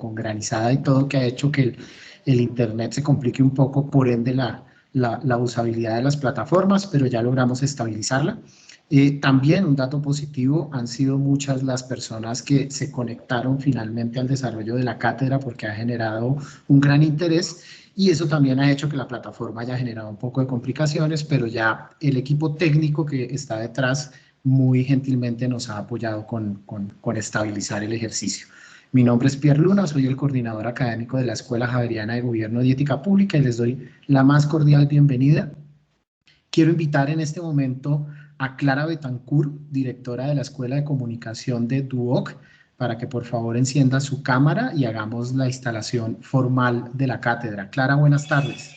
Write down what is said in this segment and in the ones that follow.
con granizada y todo, que ha hecho que el Internet se complique un poco, por ende la usabilidad de las plataformas, pero ya logramos estabilizarla. También un dato positivo, han sido muchas las personas que se conectaron finalmente al desarrollo de la cátedra porque ha generado un gran interés y eso también ha hecho que la plataforma haya generado un poco de complicaciones, pero ya el equipo técnico que está detrás muy gentilmente nos ha apoyado con estabilizar el ejercicio. Mi nombre es Pierre Luna, soy el coordinador académico de la Escuela Javeriana de Gobierno y Ética Pública y les doy la más cordial bienvenida. Quiero invitar en este momento a Clara Betancourt, directora de la Escuela de Comunicación de DUOC, para que por favor encienda su cámara y hagamos la instalación formal de la cátedra. Clara, buenas tardes.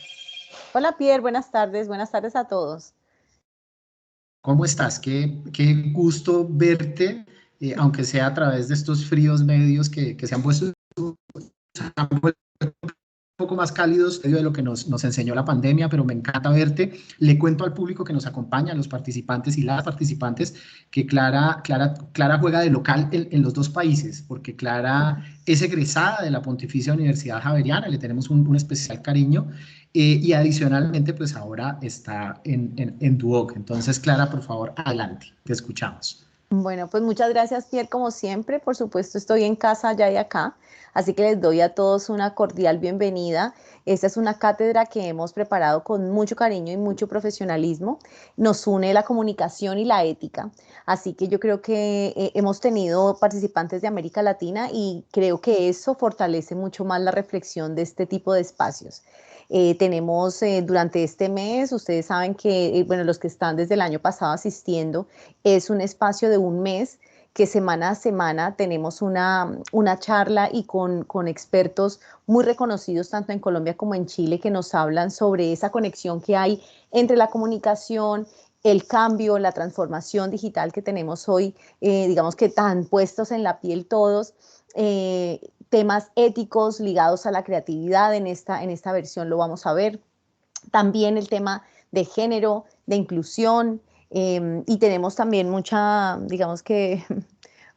Hola Pierre, buenas tardes a todos. ¿Cómo estás? Qué gusto verte, aunque sea a través de estos fríos medios que se han vuelto un poco más cálidos de lo que nos enseñó la pandemia, pero me encanta verte. Le cuento al público que nos acompaña, a los participantes y las participantes, que Clara juega de local en los dos países, porque Clara es egresada de la Pontificia Universidad Javeriana, le tenemos un especial cariño, y adicionalmente pues ahora está en DUOC. Entonces, Clara, por favor, adelante, te escuchamos. Bueno, pues muchas gracias Pierre, como siempre, por supuesto estoy en casa allá y acá, así que les doy a todos una cordial bienvenida. Esta es una cátedra que hemos preparado con mucho cariño y mucho profesionalismo. Nos une la comunicación y la ética, así que yo creo que hemos tenido participantes de América Latina y creo que eso fortalece mucho más la reflexión de este tipo de espacios. Tenemos durante este mes, ustedes saben que, bueno, los que están desde el año pasado asistiendo, es un espacio de un mes que semana a semana tenemos una charla y con expertos muy reconocidos tanto en Colombia como en Chile que nos hablan sobre esa conexión que hay entre la comunicación, el cambio, la transformación digital que tenemos hoy, digamos que tan puestos en la piel todos, temas éticos ligados a la creatividad en esta versión lo vamos a ver. También el tema de género, de inclusión, y tenemos también digamos que,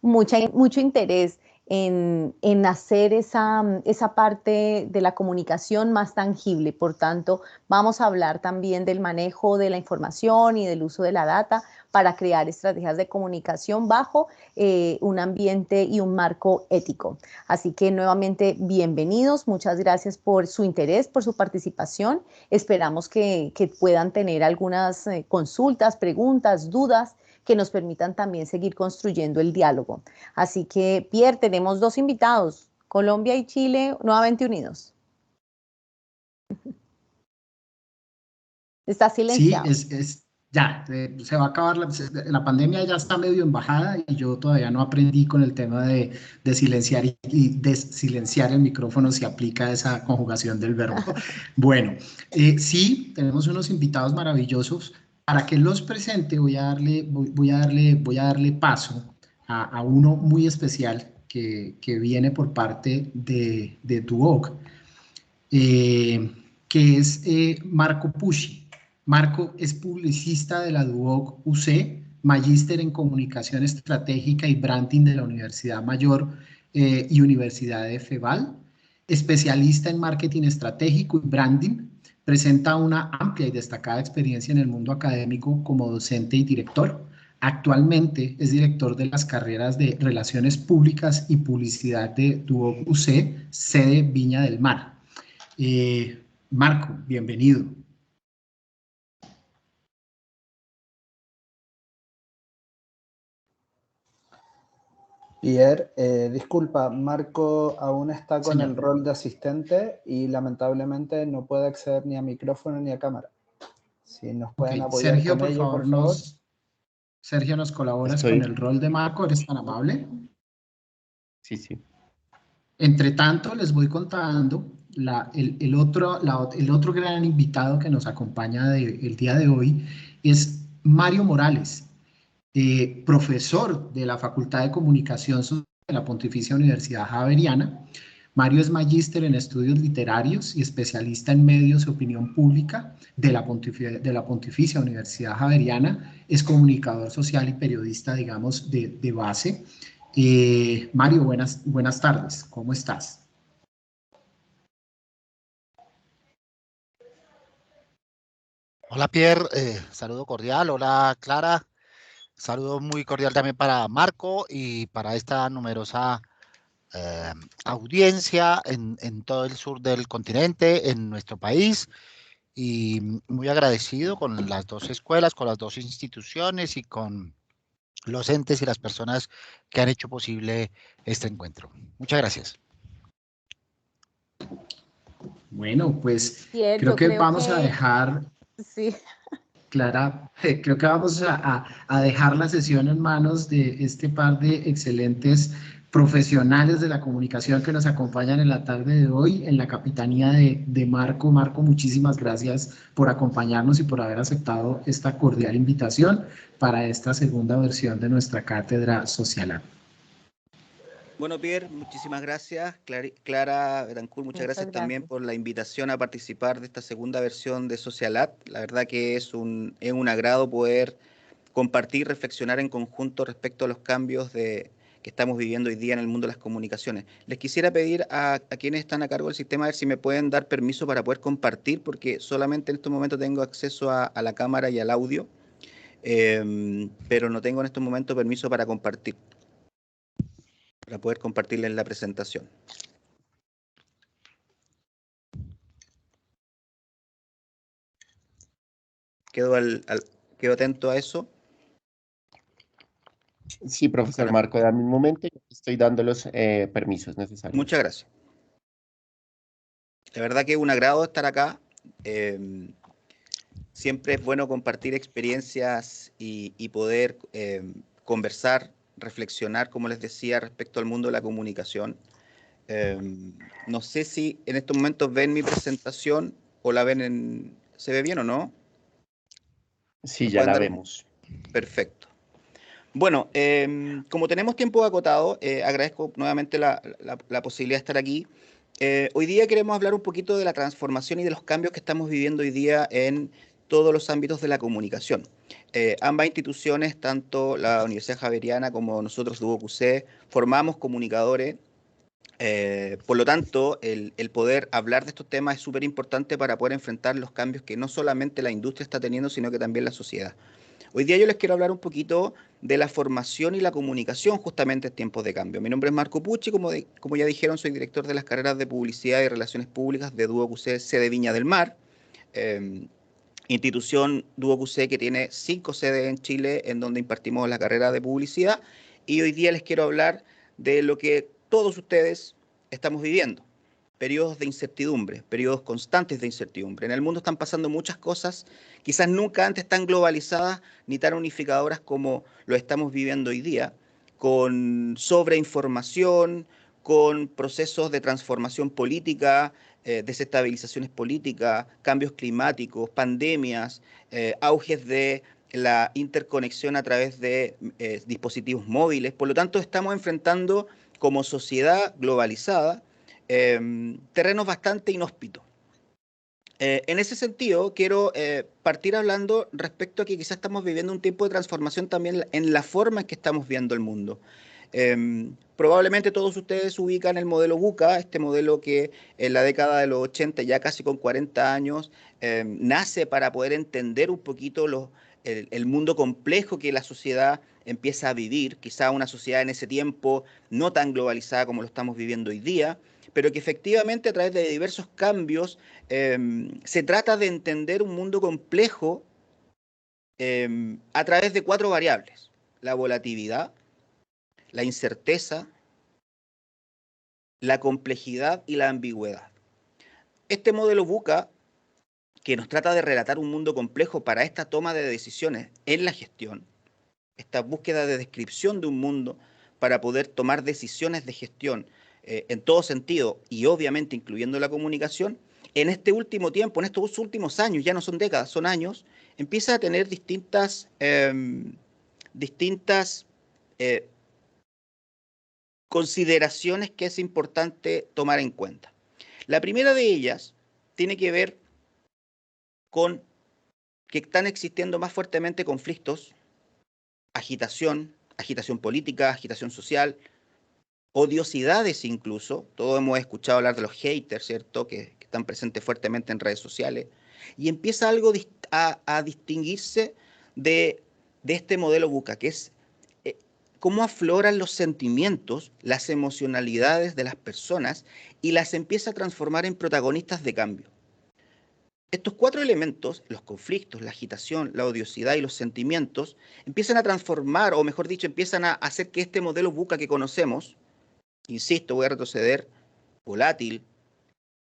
mucho interés en hacer esa parte de la comunicación más tangible. Por tanto, vamos a hablar también del manejo de la información y del uso de la data para crear estrategias de comunicación bajo un ambiente y un marco ético. Así que nuevamente bienvenidos, muchas gracias por su interés, por su participación. Esperamos que puedan tener algunas consultas, preguntas, dudas que nos permitan también seguir construyendo el diálogo. Así que, Pierre, tenemos dos invitados, Colombia y Chile, nuevamente unidos. Está silenciado. Sí, ya, se va a acabar, la pandemia ya está medio en bajada y yo todavía no aprendí con el tema de silenciar y desilenciar el micrófono si aplica esa conjugación del verbo. Bueno, sí, tenemos unos invitados maravillosos. Para que los presente voy a darle paso a uno muy especial que viene por parte de DUOC, que es Marco Pucci. Marco es publicista de la DUOC UC, magíster en Comunicación Estratégica y Branding de la Universidad Mayor y Universidad de FEVAL, especialista en Marketing Estratégico y Branding, presenta una amplia y destacada experiencia en el mundo académico como docente y director. Actualmente es director de las carreras de Relaciones Públicas y Publicidad de DUOC UC, sede Viña del Mar. Marco, bienvenido. Pierre, disculpa, Marco aún está con Señor. el rol de asistente y lamentablemente no puede acceder ni a micrófono ni a cámara. Si nos pueden apoyar Sergio, con ello, por favor. Sergio, ¿nos colaboras con el rol de Marco? ¿Eres tan amable? Sí, sí. Entre tanto, les voy contando el otro gran invitado que nos acompaña el día de hoy es Mario Morales, profesor de la Facultad de Comunicación de la Pontificia Universidad Javeriana. Mario es magíster en estudios literarios y especialista en medios y opinión pública de la Pontificia Universidad Javeriana. Es comunicador social y periodista, digamos, de base. Mario, buenas tardes. ¿Cómo estás? Hola Pierre, saludo cordial, hola Clara, saludo muy cordial también para Marco y para esta numerosa audiencia en todo el sur del continente, en nuestro país, y muy agradecido con las dos escuelas, con las dos instituciones y con los entes y las personas que han hecho posible este encuentro. Muchas gracias. Bueno, pues Pierre, creo yo que creo vamos a que dejar, sí. Clara, creo que vamos a dejar la sesión en manos de este par de excelentes profesionales de la comunicación que nos acompañan en la tarde de hoy en la capitanía de Marco. Marco, muchísimas gracias por acompañarnos y por haber aceptado esta cordial invitación para esta segunda versión de nuestra cátedra Social. Bueno, Pierre, muchísimas gracias. Clara Betancourt, muchas Muchas gracias también gracias. por la invitación a participar de esta segunda versión de Socialat. La verdad que es un agrado poder compartir, reflexionar en conjunto respecto a los cambios que estamos viviendo hoy día en el mundo de las comunicaciones. Les quisiera pedir a quienes están a cargo del sistema a ver si me pueden dar permiso para poder compartir, porque solamente en estos momentos tengo acceso a la cámara y al audio, pero no tengo en estos momentos permiso para compartir, para poder compartirles la presentación. Quedo atento a eso. Sí, profesor Marco, dame un momento, yo estoy dando los permisos necesarios. Muchas gracias. La verdad que es un agrado estar acá. Siempre es bueno compartir experiencias y poder conversar, reflexionar, como les decía, respecto al mundo de la comunicación. No sé si en estos momentos ven mi presentación o la ven ¿se ve bien o no? Sí, ya la vemos. Perfecto. Bueno, como tenemos tiempo acotado, agradezco nuevamente la posibilidad de estar aquí. Hoy día queremos hablar un poquito de la transformación y de los cambios que estamos viviendo hoy día en todos los ámbitos de la comunicación. Ambas instituciones, tanto la Universidad Javeriana como nosotros, DuoQC, formamos comunicadores. Por lo tanto, el poder hablar de estos temas es súper importante para poder enfrentar los cambios que no solamente la industria está teniendo, sino que también la sociedad. Hoy día yo les quiero hablar un poquito de la formación y la comunicación justamente en tiempos de cambio. Mi nombre es Marco Pucci, como ya dijeron, soy director de las carreras de Publicidad y Relaciones Públicas de DuoQC sede Viña del Mar, institución DuoQC que tiene 5 sedes en Chile en donde impartimos la carrera de Publicidad, y hoy día les quiero hablar de lo que todos ustedes estamos viviendo. Periodos de incertidumbre, periodos constantes de incertidumbre. En el mundo están pasando muchas cosas, quizás nunca antes tan globalizadas ni tan unificadoras como lo estamos viviendo hoy día, con sobreinformación, con procesos de transformación política, desestabilizaciones políticas, cambios climáticos, pandemias, auges de la interconexión a través de dispositivos móviles. Por lo tanto, estamos enfrentando como sociedad globalizada terrenos bastante inhóspitos. En ese sentido, quiero partir hablando respecto a que quizás estamos viviendo un tiempo de transformación también en la forma en que estamos viendo el mundo. Probablemente todos ustedes ubican el modelo VUCA, este modelo que en la década de los 80, ya casi con 40 años, nace para poder entender un poquito el mundo complejo que la sociedad empieza a vivir, quizá una sociedad en ese tiempo no tan globalizada como lo estamos viviendo hoy día, pero que efectivamente a través de diversos cambios se trata de entender un mundo complejo a través de 4 variables: la volatilidad, la incerteza, la complejidad y la ambigüedad. Este modelo VUCA, que nos trata de relatar un mundo complejo para esta toma de decisiones en la gestión, esta búsqueda de descripción de un mundo para poder tomar decisiones de gestión en todo sentido y obviamente incluyendo la comunicación, en este último tiempo, en estos últimos años, ya no son décadas, son años, empieza a tener distintas consideraciones que es importante tomar en cuenta. La primera de ellas tiene que ver con que están existiendo más fuertemente conflictos, agitación política, agitación social, odiosidades incluso. Todos hemos escuchado hablar de los haters, ¿cierto?, que están presentes fuertemente en redes sociales. Y empieza algo a distinguirse de este modelo VUCA, que es cómo afloran los sentimientos, las emocionalidades de las personas y las empieza a transformar en protagonistas de cambio. Estos 4 elementos, los conflictos, la agitación, la odiosidad y los sentimientos, empiezan a transformar, o mejor dicho, empiezan a hacer que este modelo VUCA que conocemos, insisto, voy a retroceder, volátil,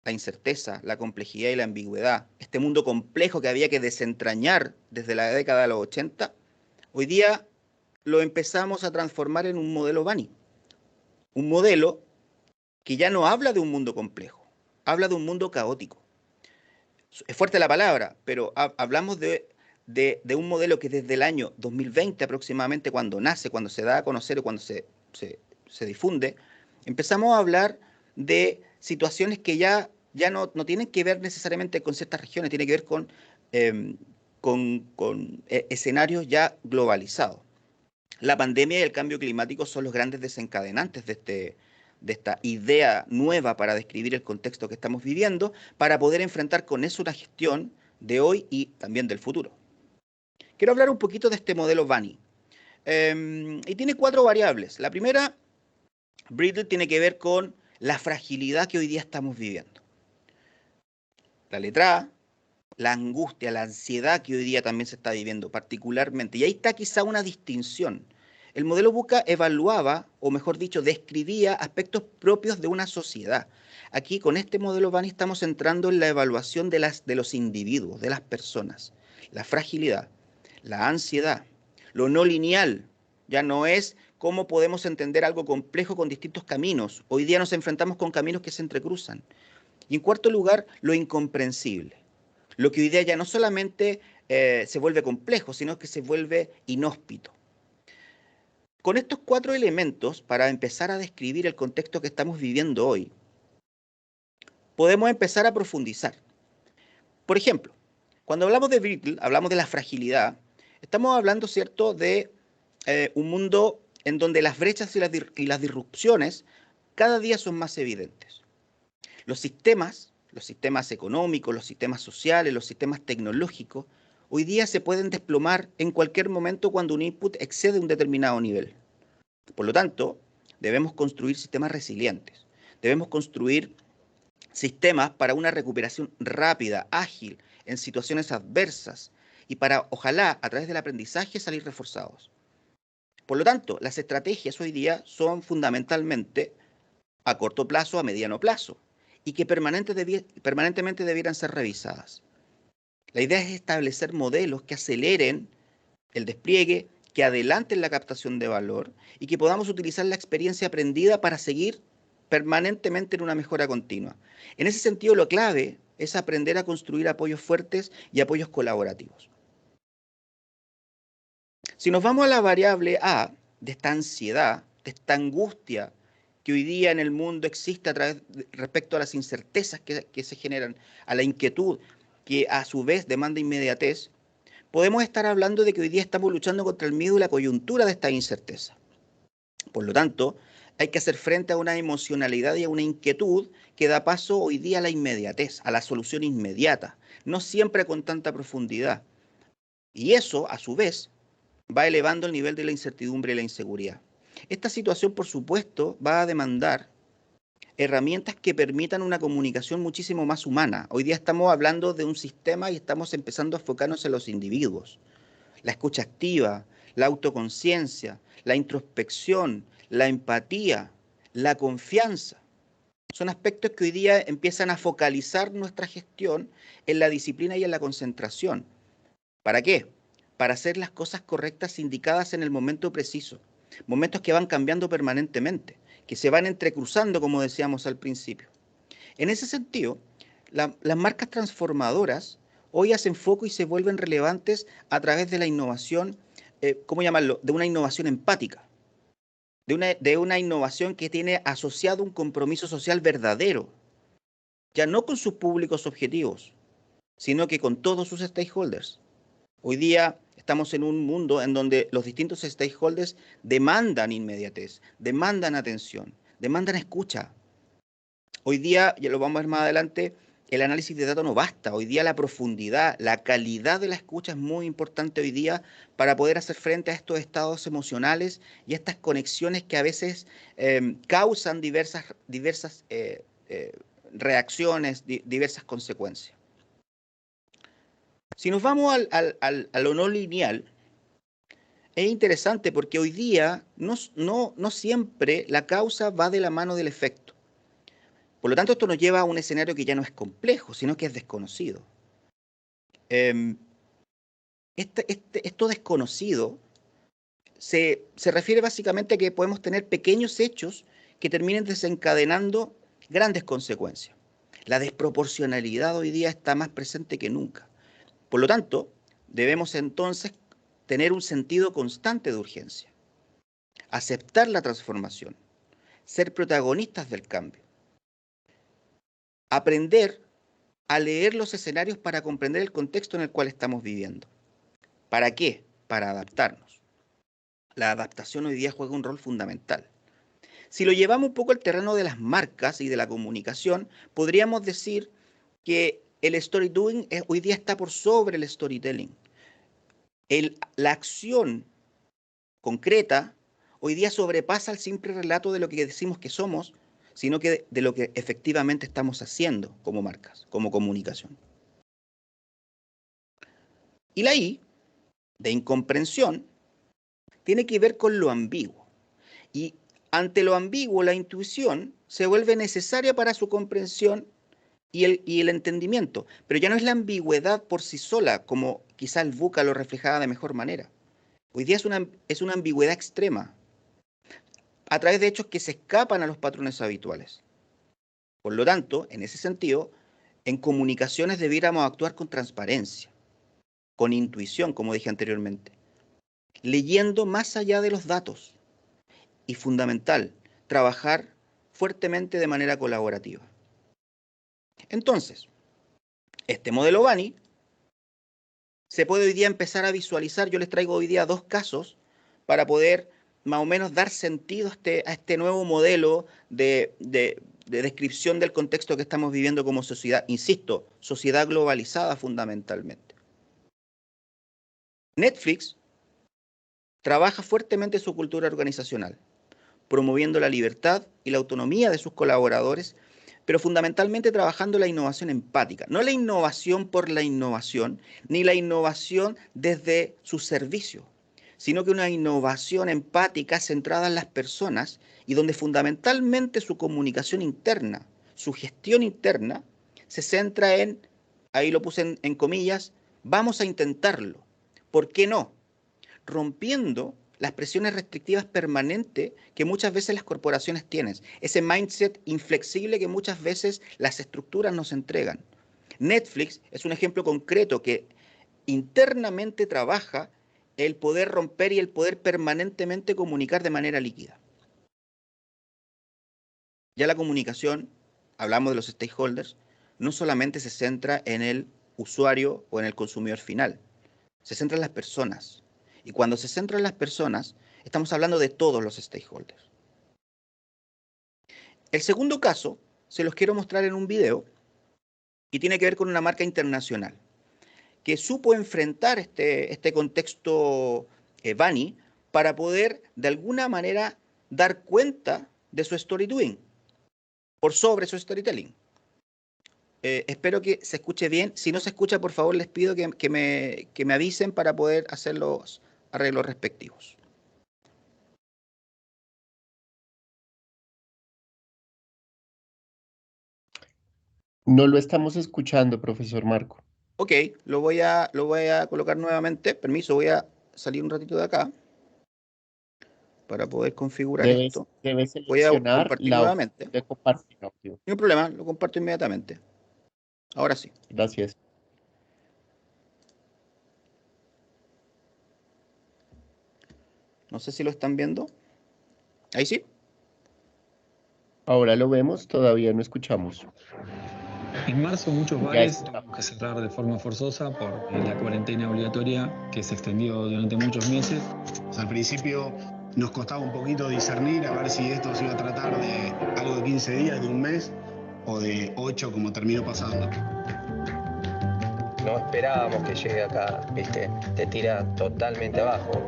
la incerteza, la complejidad y la ambigüedad, este mundo complejo que había que desentrañar desde la década de los 80, hoy día lo empezamos a transformar en un modelo Bani. Un modelo que ya no habla de un mundo complejo, habla de un mundo caótico. Es fuerte la palabra, pero hablamos de un modelo que desde el año 2020 aproximadamente, cuando nace, cuando se da a conocer o cuando se difunde, empezamos a hablar de situaciones que ya no tienen que ver necesariamente con ciertas regiones, tienen que ver con escenarios ya globalizados. La pandemia y el cambio climático son los grandes desencadenantes de esta idea nueva para describir el contexto que estamos viviendo, para poder enfrentar con eso una gestión de hoy y también del futuro. Quiero hablar un poquito de este modelo Bani. Y tiene 4 variables. La primera, Brittle, tiene que ver con la fragilidad que hoy día estamos viviendo. La letra A, la angustia, la ansiedad que hoy día también se está viviendo particularmente. Y ahí está quizá una distinción. El modelo VUCA evaluaba, o mejor dicho, describía aspectos propios de una sociedad. Aquí, con este modelo Bani, estamos entrando en la evaluación de los individuos, de las personas. La fragilidad, la ansiedad, lo no lineal. Ya no es cómo podemos entender algo complejo con distintos caminos. Hoy día nos enfrentamos con caminos que se entrecruzan. Y en cuarto lugar, lo incomprensible. Lo que hoy día ya no solamente se vuelve complejo, sino que se vuelve inhóspito. Con estos 4 elementos, para empezar a describir el contexto que estamos viviendo hoy, podemos empezar a profundizar. Por ejemplo, cuando hablamos de Brittle, hablamos de la fragilidad, estamos hablando, ¿cierto?, de un mundo en donde las brechas y las disrupciones cada día son más evidentes. Los sistemas económicos, los sistemas sociales, los sistemas tecnológicos, hoy día se pueden desplomar en cualquier momento cuando un input excede un determinado nivel. Por lo tanto, debemos construir sistemas resilientes. Debemos construir sistemas para una recuperación rápida, ágil, en situaciones adversas y para, ojalá, a través del aprendizaje, salir reforzados. Por lo tanto, las estrategias hoy día son fundamentalmente a corto plazo, a mediano plazo, y que permanentemente debieran ser revisadas. La idea es establecer modelos que aceleren el despliegue, que adelanten la captación de valor y que podamos utilizar la experiencia aprendida para seguir permanentemente en una mejora continua. En ese sentido, lo clave es aprender a construir apoyos fuertes y apoyos colaborativos. Si nos vamos a la variable A de esta ansiedad, de esta angustia que hoy día en el mundo existe respecto a las incertezas que se generan, a la inquietud que a su vez demanda inmediatez, podemos estar hablando de que hoy día estamos luchando contra el miedo y la coyuntura de esta incerteza. Por lo tanto, hay que hacer frente a una emocionalidad y a una inquietud que da paso hoy día a la inmediatez, a la solución inmediata, no siempre con tanta profundidad. Y eso, a su vez, va elevando el nivel de la incertidumbre y la inseguridad. Esta situación, por supuesto, va a demandar herramientas que permitan una comunicación muchísimo más humana. Hoy día estamos hablando de un sistema y estamos empezando a enfocarnos en los individuos. La escucha activa, la autoconciencia, la introspección, la empatía, la confianza. Son aspectos que hoy día empiezan a focalizar nuestra gestión en la disciplina y en la concentración. ¿Para qué? Para hacer las cosas correctas indicadas en el momento preciso. Momentos que van cambiando permanentemente, que se van entrecruzando, como decíamos al principio. En ese sentido, las marcas transformadoras hoy hacen foco y se vuelven relevantes a través de la innovación, ¿cómo llamarlo?, de una innovación empática, de una innovación que tiene asociado un compromiso social verdadero, ya no con sus públicos objetivos, sino que con todos sus stakeholders. Hoy día estamos en un mundo en donde los distintos stakeholders demandan inmediatez, demandan atención, demandan escucha. Hoy día, ya lo vamos a ver más adelante, el análisis de datos no basta. Hoy día la profundidad, la calidad de la escucha es muy importante hoy día para poder hacer frente a estos estados emocionales y a estas conexiones que a veces causan diversas reacciones, diversas consecuencias. Si nos vamos a lo no lineal, es interesante porque hoy día no siempre la causa va de la mano del efecto. Por lo tanto, esto nos lleva a un escenario que ya no es complejo, sino que es desconocido. Esto desconocido se refiere básicamente a que podemos tener pequeños hechos que terminen desencadenando grandes consecuencias. La desproporcionalidad hoy día está más presente que nunca. Por lo tanto, debemos entonces tener un sentido constante de urgencia, aceptar la transformación, ser protagonistas del cambio, aprender a leer los escenarios para comprender el contexto en el cual estamos viviendo. ¿Para qué? Para adaptarnos. La adaptación hoy día juega un rol fundamental. Si lo llevamos un poco al terreno de las marcas y de la comunicación, podríamos decir que el storytelling hoy día está por sobre el storytelling. La acción concreta hoy día sobrepasa el simple relato de lo que decimos que somos, sino que de lo que efectivamente estamos haciendo como marcas, como comunicación. Y la I, de incomprensión, tiene que ver con lo ambiguo. Y ante lo ambiguo, la intuición se vuelve necesaria para su comprensión y el entendimiento. Pero ya no es la ambigüedad por sí sola, como quizá el VUCA lo reflejaba de mejor manera. Hoy día es una ambigüedad extrema, a través de hechos que se escapan a los patrones habituales. Por lo tanto, en ese sentido, en comunicaciones debiéramos actuar con transparencia, con intuición, como dije anteriormente, leyendo más allá de los datos y, fundamental, trabajar fuertemente de manera colaborativa. Entonces, este modelo Bani se puede hoy día empezar a visualizar. Yo les traigo hoy día 2 casos para poder más o menos dar sentido a este nuevo modelo de descripción del contexto que estamos viviendo como sociedad. Insisto, sociedad globalizada fundamentalmente. Netflix trabaja fuertemente su cultura organizacional, promoviendo la libertad y la autonomía de sus colaboradores, pero fundamentalmente trabajando la innovación empática. No la innovación por la innovación, ni la innovación desde su servicio, sino que una innovación empática centrada en las personas y donde fundamentalmente su comunicación interna, su gestión interna, se centra en, ahí lo puse en comillas, vamos a intentarlo. ¿Por qué no? Rompiendo las presiones restrictivas permanentes que muchas veces las corporaciones tienen, ese mindset inflexible que muchas veces las estructuras nos entregan. Netflix es un ejemplo concreto que internamente trabaja el poder romper y el poder permanentemente comunicar de manera líquida. Ya la comunicación, hablamos de los stakeholders, no solamente se centra en el usuario o en el consumidor final, se centra en las personas. Y cuando se centra en las personas, estamos hablando de todos los stakeholders. El segundo caso se los quiero mostrar en un video y tiene que ver con una marca internacional que supo enfrentar este contexto Bani para poder de alguna manera dar cuenta de su storytelling por sobre su storytelling. Espero que se escuche bien. Si no se escucha, por favor, les pido que me avisen para poder hacer los arreglos respectivos. No lo estamos escuchando, profesor Marco. Ok, lo voy a colocar nuevamente. Permiso, voy a salir un ratito de acá para poder configurar esto. Debes Voy a seleccionar compartir la nuevamente. opción de compartir audio. No hay problema, lo comparto inmediatamente. Ahora sí. Gracias. No sé si lo están viendo. ¿Ahí sí? Ahora lo vemos, todavía no escuchamos. En marzo muchos bares tuvimos que cerrar de forma forzosa por la cuarentena obligatoria que se extendió durante muchos meses. Al principio nos costaba un poquito discernir a ver si esto se iba a tratar de algo de 15 días, de un mes, o de 8 como terminó pasando. No esperábamos que llegue acá, ¿viste? Te tira totalmente abajo.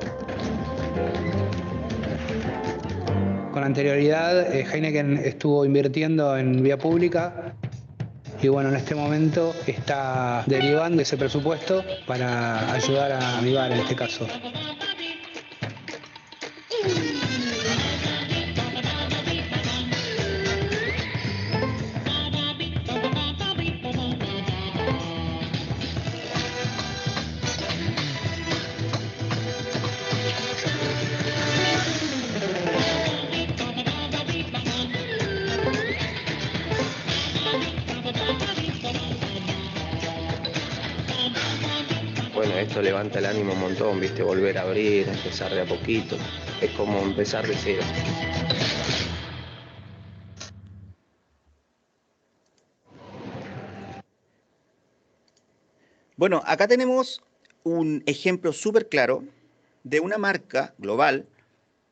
Con anterioridad, Heineken estuvo invirtiendo en vía pública y bueno, en este momento está derivando ese presupuesto para ayudar a mi bar en este caso. Bueno, esto levanta el ánimo un montón, ¿viste? Volver a abrir, empezar de a poquito. Es como empezar de cero. Bueno, acá tenemos un ejemplo súper claro de una marca global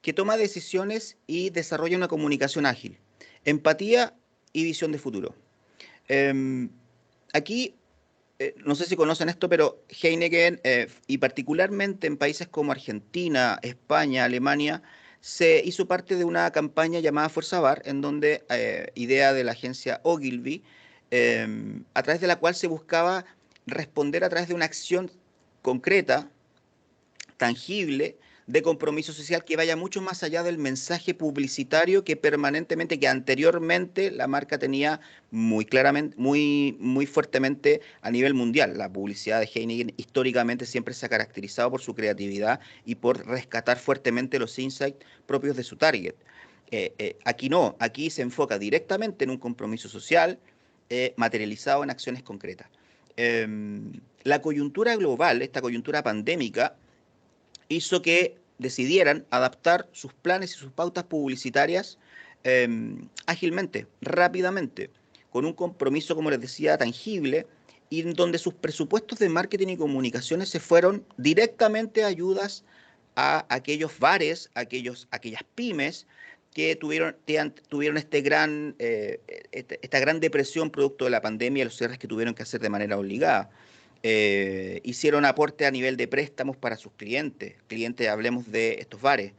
que toma decisiones y desarrolla una comunicación ágil, empatía y visión de futuro. Aquí, no sé si conocen esto, pero Heineken, y particularmente en países como Argentina, España, Alemania, se hizo parte de una campaña llamada Fuerza Bar, en donde, idea de la agencia Ogilvy, a través de la cual se buscaba responder a través de una acción concreta, tangible, de compromiso social que vaya mucho más allá del mensaje publicitario que permanentemente, que anteriormente la marca tenía muy claramente, muy fuertemente a nivel mundial. La publicidad de Heineken históricamente siempre se ha caracterizado por su creatividad y por rescatar fuertemente los insights propios de su target. Aquí no, aquí se enfoca directamente en un compromiso social materializado en acciones concretas. La coyuntura global, esta coyuntura pandémica, hizo que decidieran adaptar sus planes y sus pautas publicitarias ágilmente, rápidamente, con un compromiso, como les decía, tangible, y en donde sus presupuestos de marketing y comunicaciones se fueron directamente a ayudas a aquellos bares, aquellas pymes que tuvieron esta gran depresión producto de la pandemia y los cierres que tuvieron que hacer de manera obligada. Hicieron aporte a nivel de préstamos para sus clientes, hablemos de estos bares,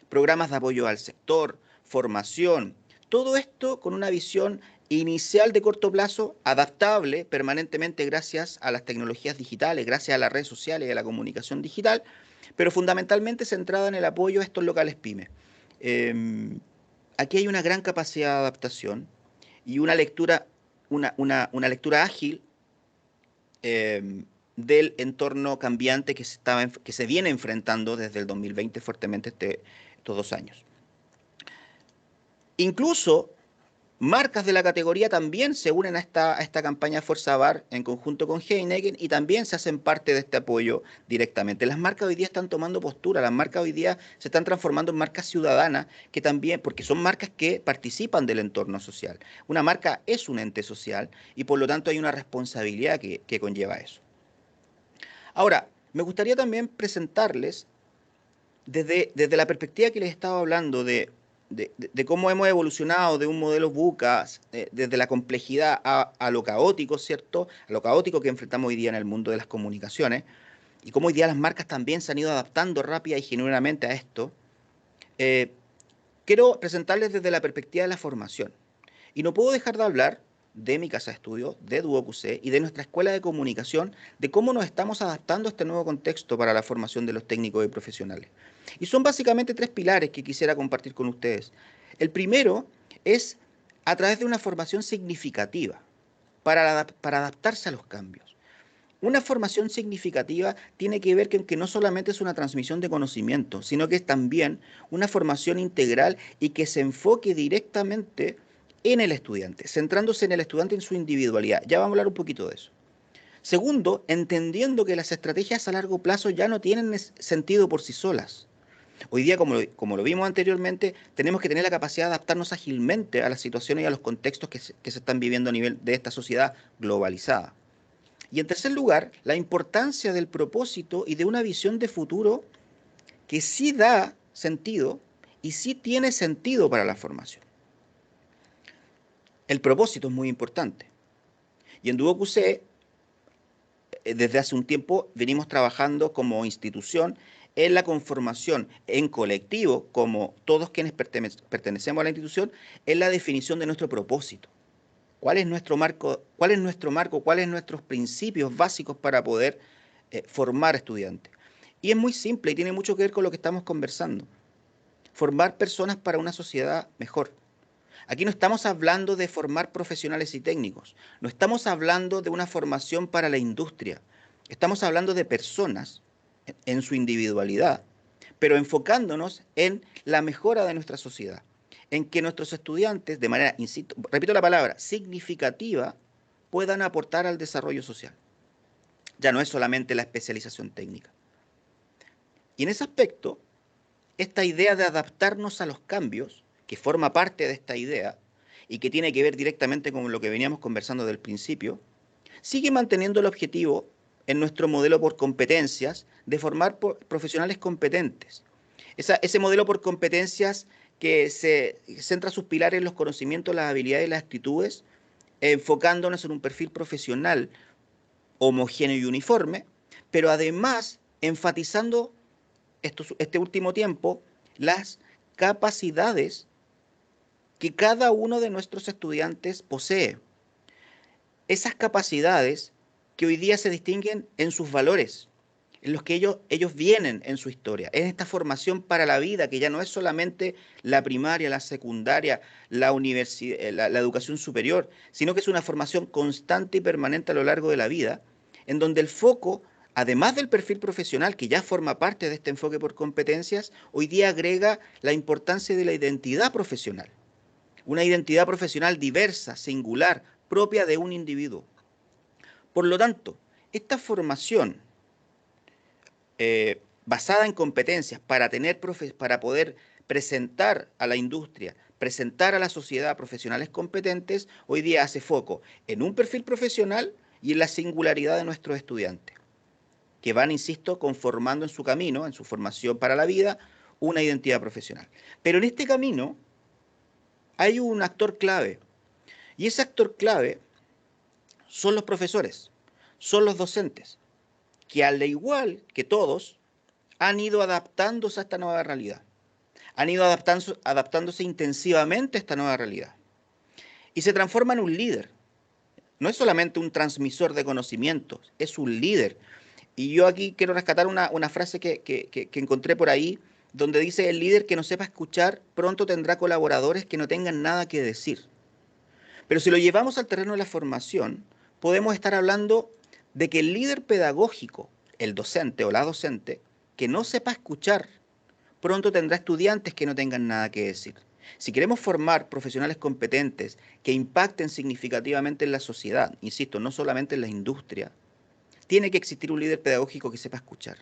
programas de apoyo al sector, formación, todo esto con una visión inicial de corto plazo, adaptable permanentemente gracias a las tecnologías digitales, gracias a las redes sociales y a la comunicación digital, pero fundamentalmente centrada en el apoyo a estos locales pymes. Aquí hay una gran capacidad de adaptación y una lectura ágil del entorno cambiante que se viene enfrentando desde el 2020 fuertemente estos 2 años. Incluso marcas de la categoría también se unen a esta campaña Fuerza Bar en conjunto con Heineken y también se hacen parte de este apoyo directamente. Las marcas hoy día están tomando postura, las marcas hoy día se están transformando en marcas ciudadanas que también, porque son marcas que participan del entorno social. Una marca es un ente social y por lo tanto hay una responsabilidad que conlleva eso. Ahora, me gustaría también presentarles desde la perspectiva que les estaba hablando de cómo hemos evolucionado de un modelo VUCA desde la complejidad a lo caótico, ¿cierto? A lo caótico que enfrentamos hoy día en el mundo de las comunicaciones y cómo hoy día las marcas también se han ido adaptando rápida y genuinamente a esto. Quiero presentarles desde la perspectiva de la formación. Y no puedo dejar de hablar de mi casa de estudio, de DuoQC y de nuestra escuela de comunicación, de cómo nos estamos adaptando a este nuevo contexto para la formación de los técnicos y profesionales. Y son básicamente 3 pilares que quisiera compartir con ustedes. El primero es a través de una formación significativa para adaptarse a los cambios. Una formación significativa tiene que ver con que no solamente es una transmisión de conocimiento, sino que es también una formación integral y que se enfoque directamente en el estudiante, centrándose en el estudiante en su individualidad. Ya vamos a hablar un poquito de eso. Segundo, entendiendo que las estrategias a largo plazo ya no tienen sentido por sí solas. Hoy día, como lo vimos anteriormente, tenemos que tener la capacidad de adaptarnos ágilmente a las situaciones y a los contextos que se están viviendo a nivel de esta sociedad globalizada. Y en tercer lugar, la importancia del propósito y de una visión de futuro que sí da sentido y sí tiene sentido para la formación. El propósito es muy importante. Y en Duo QC, desde hace un tiempo, venimos trabajando como institución en la conformación en colectivo, como todos quienes pertenecemos a la institución, en la definición de nuestro propósito. ¿Cuál es nuestro marco? ¿Cuáles son nuestros principios básicos para poder formar estudiantes? Y es muy simple y tiene mucho que ver con lo que estamos conversando. Formar personas para una sociedad mejor. Aquí no estamos hablando de formar profesionales y técnicos, no estamos hablando de una formación para la industria, estamos hablando de personas en su individualidad, pero enfocándonos en la mejora de nuestra sociedad, en que nuestros estudiantes, de manera, insisto, repito la palabra, significativa, puedan aportar al desarrollo social. Ya no es solamente la especialización técnica. Y en ese aspecto, esta idea de adaptarnos a los cambios, que forma parte de esta idea y que tiene que ver directamente con lo que veníamos conversando del principio, sigue manteniendo el objetivo en nuestro modelo por competencias de formar profesionales competentes. Ese modelo por competencias que se centra sus pilares en los conocimientos, las habilidades y las actitudes, enfocándonos en un perfil profesional homogéneo y uniforme, pero además enfatizando este último tiempo las capacidades que cada uno de nuestros estudiantes posee. Esas capacidades que hoy día se distinguen en sus valores, en los que ellos vienen en su historia, en esta formación para la vida, que ya no es solamente la primaria, la secundaria, la universidad, la educación superior, sino que es una formación constante y permanente a lo largo de la vida, en donde el foco, además del perfil profesional, que ya forma parte de este enfoque por competencias, hoy día agrega la importancia de la identidad profesional. Una identidad profesional diversa, singular, propia de un individuo. Por lo tanto, esta formación basada en competencias para poder presentar a la industria, presentar a la sociedad profesionales competentes, hoy día hace foco en un perfil profesional y en la singularidad de nuestros estudiantes, que van, insisto, conformando en su camino, en su formación para la vida, una identidad profesional. Pero en este camino hay un actor clave, y ese actor clave son los profesores, son los docentes, que al igual que todos, han ido adaptándose a esta nueva realidad, han ido adaptándose intensivamente a esta nueva realidad, y se transforma en un líder. No es solamente un transmisor de conocimientos, es un líder. Y yo aquí quiero rescatar una frase que encontré por ahí, donde dice: el líder que no sepa escuchar pronto tendrá colaboradores que no tengan nada que decir. Pero si lo llevamos al terreno de la formación, podemos estar hablando de que el líder pedagógico, el docente o la docente, que no sepa escuchar, pronto tendrá estudiantes que no tengan nada que decir. Si queremos formar profesionales competentes que impacten significativamente en la sociedad, insisto, no solamente en la industria, tiene que existir un líder pedagógico que sepa escuchar.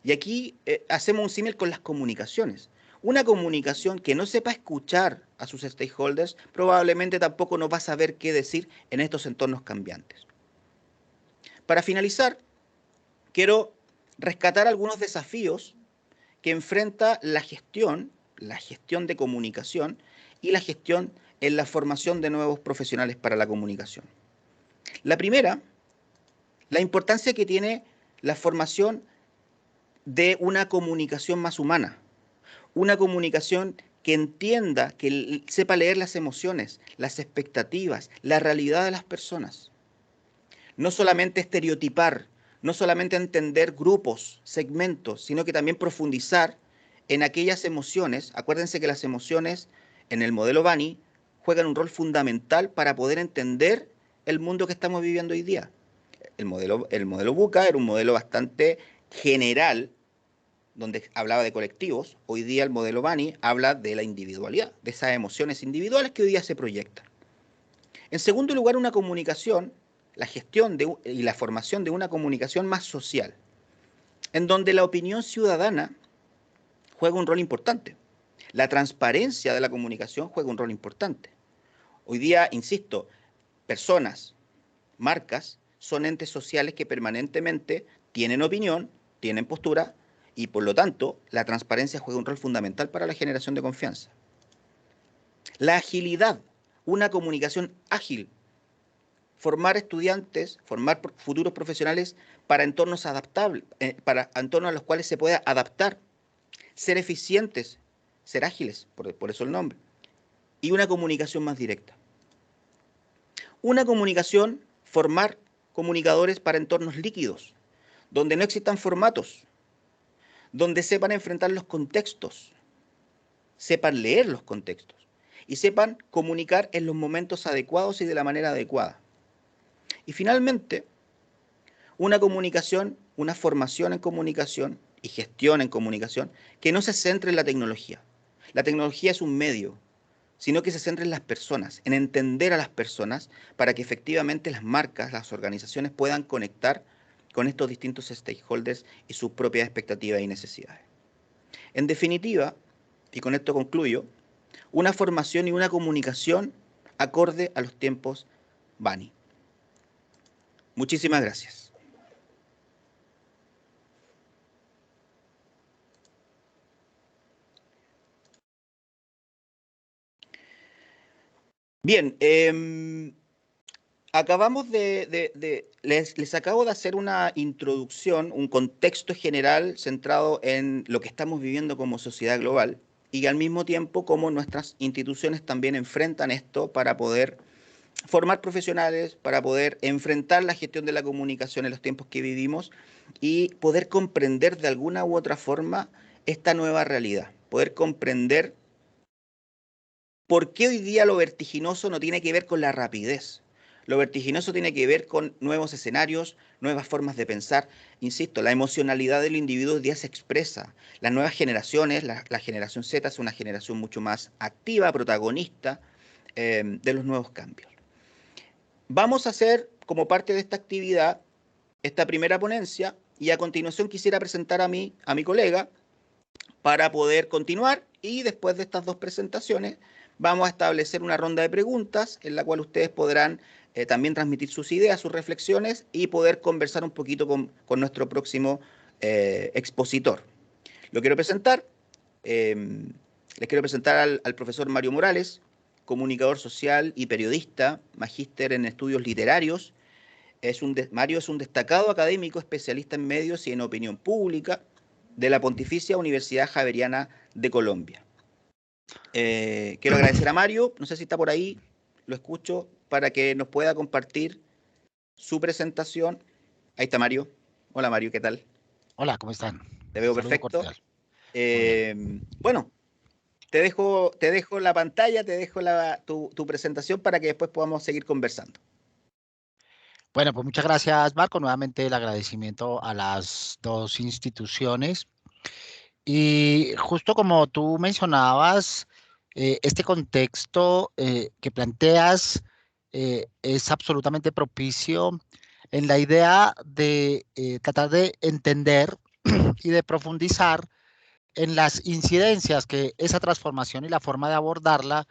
Y aquí hacemos un símil con las comunicaciones. Una comunicación que no sepa escuchar a sus stakeholders probablemente tampoco nos va a saber qué decir en estos entornos cambiantes. Para finalizar, quiero rescatar algunos desafíos que enfrenta la gestión de comunicación y la gestión en la formación de nuevos profesionales para la comunicación. La primera, la importancia que tiene la formación de una comunicación más humana, una comunicación que entienda, que sepa leer las emociones, las expectativas, la realidad de las personas. No solamente estereotipar, no solamente entender grupos, segmentos, sino que también profundizar en aquellas emociones. Acuérdense que las emociones en el modelo Bani juegan un rol fundamental para poder entender el mundo que estamos viviendo hoy día. El modelo Buca era un modelo bastante general, donde hablaba de colectivos. Hoy día el modelo Bani habla de la individualidad, de esas emociones individuales que hoy día se proyectan. En segundo lugar, una comunicación, la gestión y la formación de una comunicación más social, en donde la opinión ciudadana juega un rol importante. La transparencia de la comunicación juega un rol importante. Hoy día, insisto, personas, marcas, son entes sociales que permanentemente tienen opinión, tienen postura, y por lo tanto, la transparencia juega un rol fundamental para la generación de confianza. La agilidad. una comunicación ágil, formar estudiantes, formar futuros profesionales para entornos adaptables, para entornos a los cuales se pueda adaptar, ser eficientes, ser ágiles, por eso el nombre, y una comunicación más directa. Una comunicación, formar comunicadores para entornos líquidos, donde no existan formatos, donde sepan enfrentar los contextos, sepan leer los contextos y sepan comunicar en los momentos adecuados y de la manera adecuada. Y finalmente, una comunicación, una formación en comunicación y gestión en comunicación que no se centre en la tecnología. La tecnología es un medio, sino que se centre en las personas, en entender a las personas para que efectivamente las marcas, las organizaciones puedan conectar con estos distintos stakeholders y sus propias expectativas y necesidades. En definitiva, y con esto concluyo, una formación y una comunicación acorde a los tiempos BANI. Muchísimas gracias. Bien, acabamos les acabo de hacer una introducción, un contexto general centrado en lo que estamos viviendo como sociedad global y al mismo tiempo cómo nuestras instituciones también enfrentan esto para poder formar profesionales, para poder enfrentar la gestión de la comunicación en los tiempos que vivimos y poder comprender de alguna u otra forma esta nueva realidad, poder comprender por qué hoy día lo vertiginoso no tiene que ver con la rapidez. Lo vertiginoso tiene que ver con nuevos escenarios, nuevas formas de pensar. Insisto, la emocionalidad del individuo hoy día se expresa. Las nuevas generaciones, la generación Z es una generación mucho más activa, protagonista de los nuevos cambios. Vamos a hacer, como parte de esta actividad, esta primera ponencia y a continuación quisiera presentar a mi colega para poder continuar y después de estas dos presentaciones vamos a establecer una ronda de preguntas en la cual ustedes podrán también transmitir sus ideas, sus reflexiones y poder conversar un poquito con nuestro próximo expositor. Lo quiero presentar, les quiero presentar al profesor Mario Morales, comunicador social y periodista, magíster en estudios literarios. Mario es un destacado académico especialista en medios y en opinión pública de la Pontificia Universidad Javeriana de Colombia. Quiero agradecer a Mario, no sé si está por ahí, lo escucho, para que nos pueda compartir su presentación. Ahí está Mario. Hola Mario, ¿qué tal? Hola, ¿cómo están? Te veo perfecto. Bueno, te dejo la pantalla, te dejo tu presentación para que después podamos seguir conversando. Bueno, pues muchas gracias, Marco. Nuevamente el agradecimiento a las dos instituciones. Y justo como tú mencionabas, este contexto que planteas es absolutamente propicio en la idea de tratar de entender y de profundizar en las incidencias que esa transformación y la forma de abordarla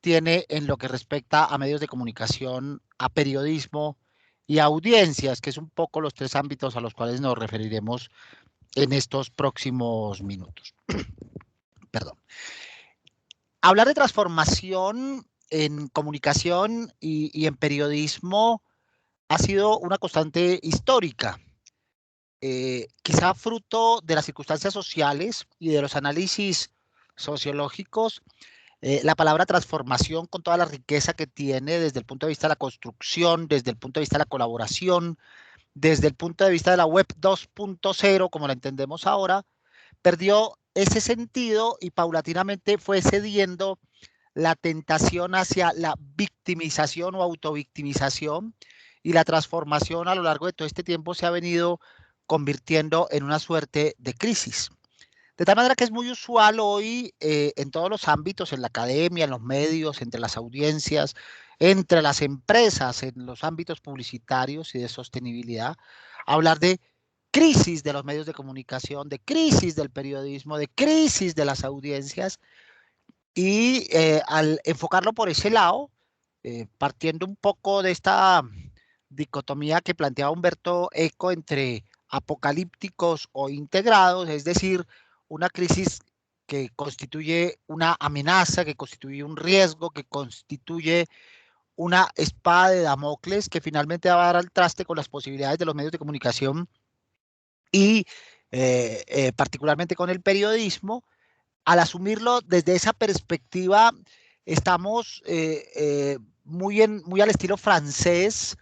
tiene en lo que respecta a medios de comunicación, a periodismo y a audiencias, que es un poco los tres ámbitos a los cuales nos referiremos en estos próximos minutos. Perdón. Hablar de transformación en comunicación y en periodismo ha sido una constante histórica, quizá fruto de las circunstancias sociales y de los análisis sociológicos. La palabra transformación, con toda la riqueza que tiene desde el punto de vista de la construcción, desde el punto de vista de la colaboración, desde el punto de vista de la web 2.0, como la entendemos ahora, perdió ese sentido y paulatinamente fue cediendo la tentación hacia la victimización o autovictimización, y la transformación a lo largo de todo este tiempo se ha venido convirtiendo en una suerte de crisis. De tal manera que es muy usual hoy en todos los ámbitos, en la academia, en los medios, entre las audiencias, entre las empresas, en los ámbitos publicitarios y de sostenibilidad, hablar de crisis de los medios de comunicación, de crisis del periodismo, de crisis de las audiencias, y al enfocarlo por ese lado, partiendo un poco de esta dicotomía que planteaba Humberto Eco entre apocalípticos o integrados, es decir, una crisis que constituye una amenaza, que constituye un riesgo, que constituye una espada de Damocles que finalmente va a dar al traste con las posibilidades de los medios de comunicación y particularmente con el periodismo. Al asumirlo desde esa perspectiva, estamos muy al estilo francés,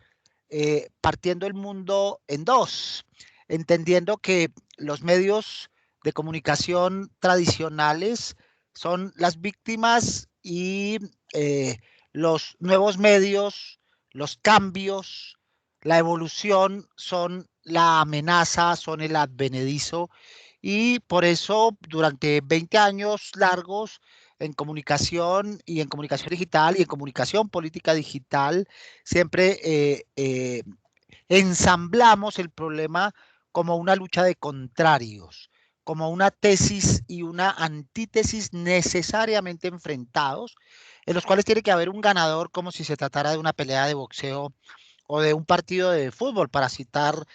partiendo el mundo en dos, entendiendo que los medios de comunicación tradicionales son las víctimas y los nuevos medios, los cambios, la evolución son la amenaza, son el advenedizo, y por eso durante 20 años largos en comunicación y en comunicación digital y en comunicación política digital, siempre ensamblamos el problema como una lucha de contrarios, como una tesis y una antítesis necesariamente enfrentados, en los cuales tiene que haber un ganador, como si se tratara de una pelea de boxeo o de un partido de fútbol, para citar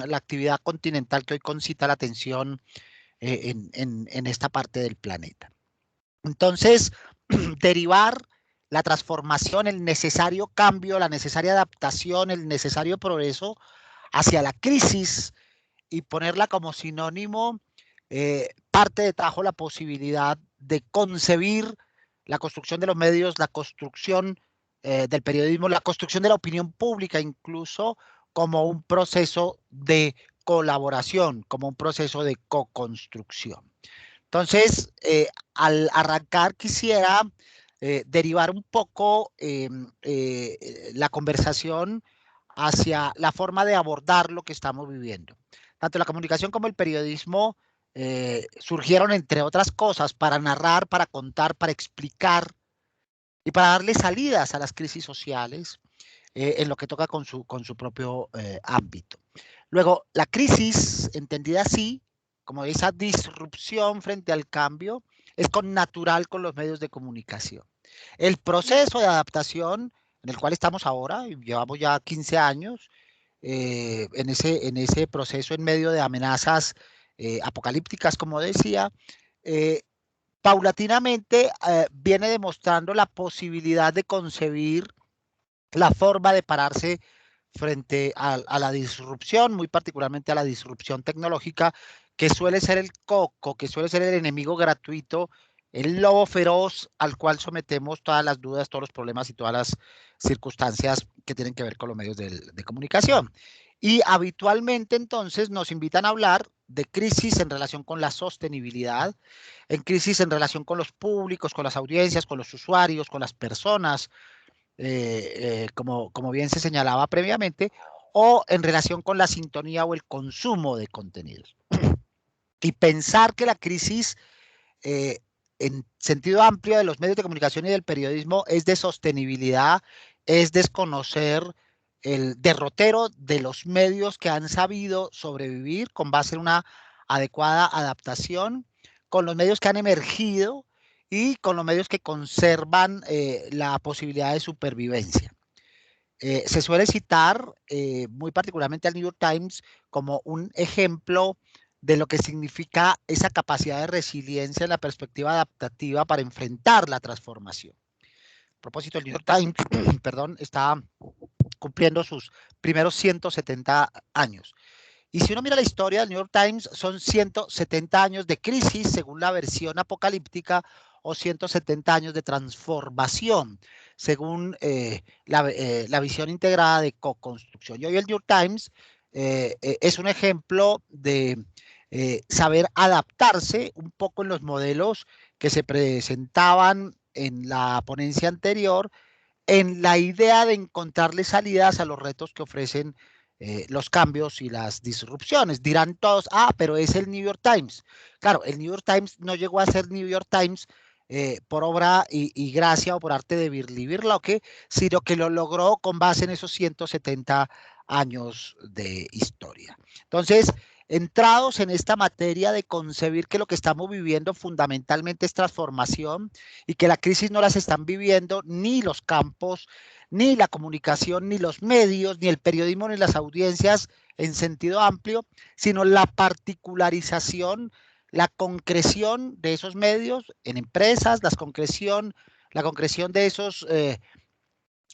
la actividad continental que hoy concita la atención en esta parte del planeta. Entonces, derivar la transformación, el necesario cambio, la necesaria adaptación, el necesario progreso hacia la crisis y ponerla como sinónimo, parte de tajo la posibilidad de concebir la construcción de los medios, la construcción del periodismo, la construcción de la opinión pública, incluso como un proceso de colaboración, como un proceso de co-construcción. Entonces, al arrancar quisiera derivar un poco la conversación hacia la forma de abordar lo que estamos viviendo. Tanto la comunicación como el periodismo surgieron, entre otras cosas, para narrar, para contar, para explicar y para darle salidas a las crisis sociales en lo que toca con su propio ámbito. Luego, la crisis, entendida así, como esa disrupción frente al cambio, es connatural con los medios de comunicación. El proceso de adaptación en el cual estamos ahora, y llevamos ya 15 años en ese proceso en medio de amenazas apocalípticas, como decía, paulatinamente viene demostrando la posibilidad de concebir la forma de pararse frente a la disrupción, muy particularmente a la disrupción tecnológica, que suele ser el coco, que suele ser el enemigo gratuito, el lobo feroz al cual sometemos todas las dudas, todos los problemas y todas las circunstancias que tienen que ver con los medios de comunicación. Y habitualmente entonces nos invitan a hablar de crisis en relación con la sostenibilidad, en crisis en relación con los públicos, con las audiencias, con los usuarios, con las personas, como bien se señalaba previamente, o en relación con la sintonía o el consumo de contenidos. Y pensar que la crisis en sentido amplio de los medios de comunicación y del periodismo es de sostenibilidad, es desconocer el derrotero de los medios que han sabido sobrevivir con base en una adecuada adaptación, con los medios que han emergido y con los medios que conservan la posibilidad de supervivencia. Se suele citar muy particularmente al New York Times como un ejemplo de lo que significa esa capacidad de resiliencia en la perspectiva adaptativa para enfrentar la transformación. A propósito, el New York Times, perdón, está cumpliendo sus primeros 170 años. Y si uno mira la historia del New York Times, son 170 años de crisis, según la versión apocalíptica, o 170 años de transformación, según la visión integrada de co-construcción. Y hoy el New York Times es un ejemplo de saber adaptarse un poco en los modelos que se presentaban en la ponencia anterior, en la idea de encontrarle salidas a los retos que ofrecen los cambios y las disrupciones. Dirán todos, pero es el New York Times. Claro, el New York Times no llegó a ser New York Times por obra y gracia o por arte de Birli Birloque, sino que lo logró con base en esos 170 años de historia. Entonces, entrados en esta materia de concebir que lo que estamos viviendo fundamentalmente es transformación y que la crisis no las están viviendo ni los campos, ni la comunicación, ni los medios, ni el periodismo, ni las audiencias en sentido amplio, sino la particularización, la concreción de esos medios en empresas, la concreción de esos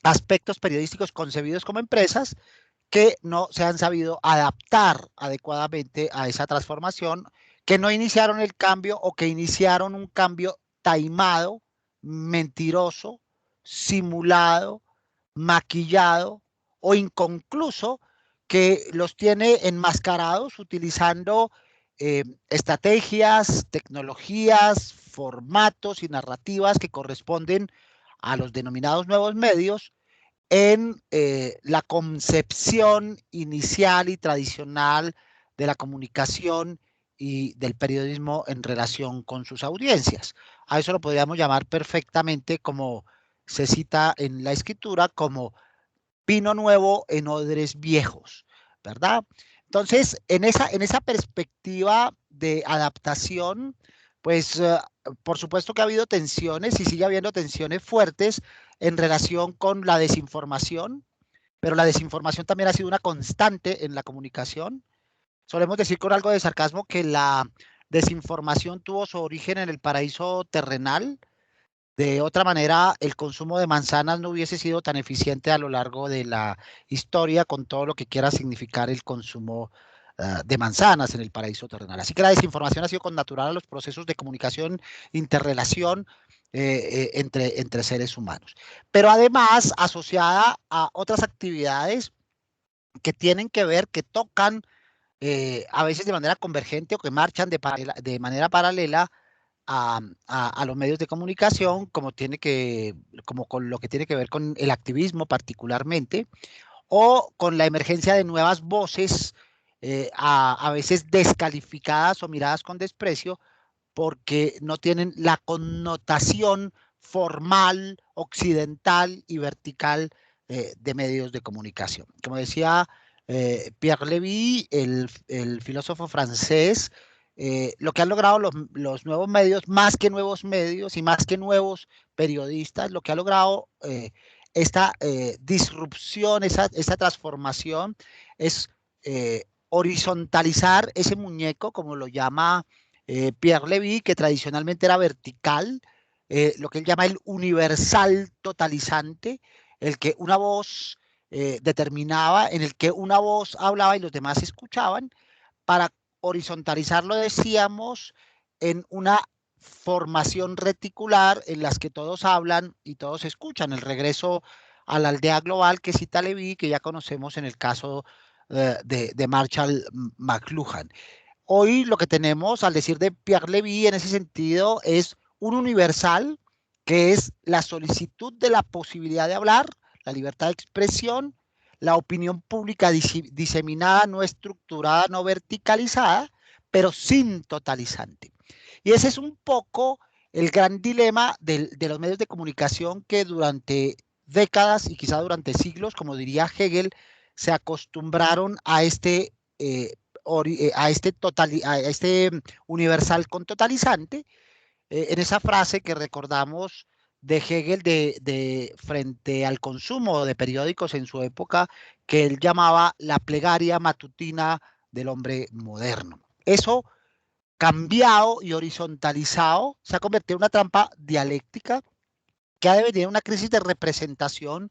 aspectos periodísticos concebidos como empresas que no se han sabido adaptar adecuadamente a esa transformación, que no iniciaron el cambio o que iniciaron un cambio taimado, mentiroso, simulado, maquillado o inconcluso, que los tiene enmascarados utilizando estrategias, tecnologías, formatos y narrativas que corresponden a los denominados nuevos medios en la concepción inicial y tradicional de la comunicación y del periodismo en relación con sus audiencias. A eso lo podríamos llamar perfectamente, como se cita en la escritura, como vino nuevo en odres viejos, ¿verdad? Entonces, en esa perspectiva de adaptación, pues por supuesto que ha habido tensiones y sigue habiendo tensiones fuertes en relación con la desinformación, pero la desinformación también ha sido una constante en la comunicación. Solemos decir con algo de sarcasmo que la desinformación tuvo su origen en el paraíso terrenal. De otra manera, el consumo de manzanas no hubiese sido tan eficiente a lo largo de la historia, con todo lo que quiera significar el consumo de manzanas en el paraíso terrenal. Así que la desinformación ha sido connatural a los procesos de comunicación, interrelación entre seres humanos. Pero además asociada a otras actividades que tienen que ver, que tocan a veces de manera convergente o que marchan de manera paralela a los medios de comunicación, como con lo que tiene que ver con el activismo particularmente, o con la emergencia de nuevas voces, a veces descalificadas o miradas con desprecio, porque no tienen la connotación formal, occidental y vertical de medios de comunicación. Como decía Pierre Lévy, el filósofo francés, lo que han logrado los nuevos medios, más que nuevos medios y más que nuevos periodistas, lo que ha logrado esta disrupción, esta transformación, es horizontalizar ese muñeco, como lo llama Pierre Lévy, que tradicionalmente era vertical, lo que él llama el universal totalizante, el que una voz determinaba, en el que una voz hablaba y los demás escuchaban. Para horizontalizarlo, decíamos, en una formación reticular en las que todos hablan y todos escuchan, el regreso a la aldea global que cita Lévy, que ya conocemos en el caso de Marshall McLuhan. Hoy lo que tenemos, al decir de Pierre Lévy, en ese sentido, es un universal, que es la solicitud de la posibilidad de hablar, la libertad de expresión, la opinión pública diseminada, no estructurada, no verticalizada, pero sin totalizante. Y ese es un poco el gran dilema de los medios de comunicación, que durante décadas y quizá durante siglos, como diría Hegel, se acostumbraron a este universal con totalizante. En esa frase que recordamos de Hegel de frente al consumo de periódicos en su época, que él llamaba la plegaria matutina del hombre moderno. Eso, cambiado y horizontalizado, se ha convertido en una trampa dialéctica que ha devenido una crisis de representación,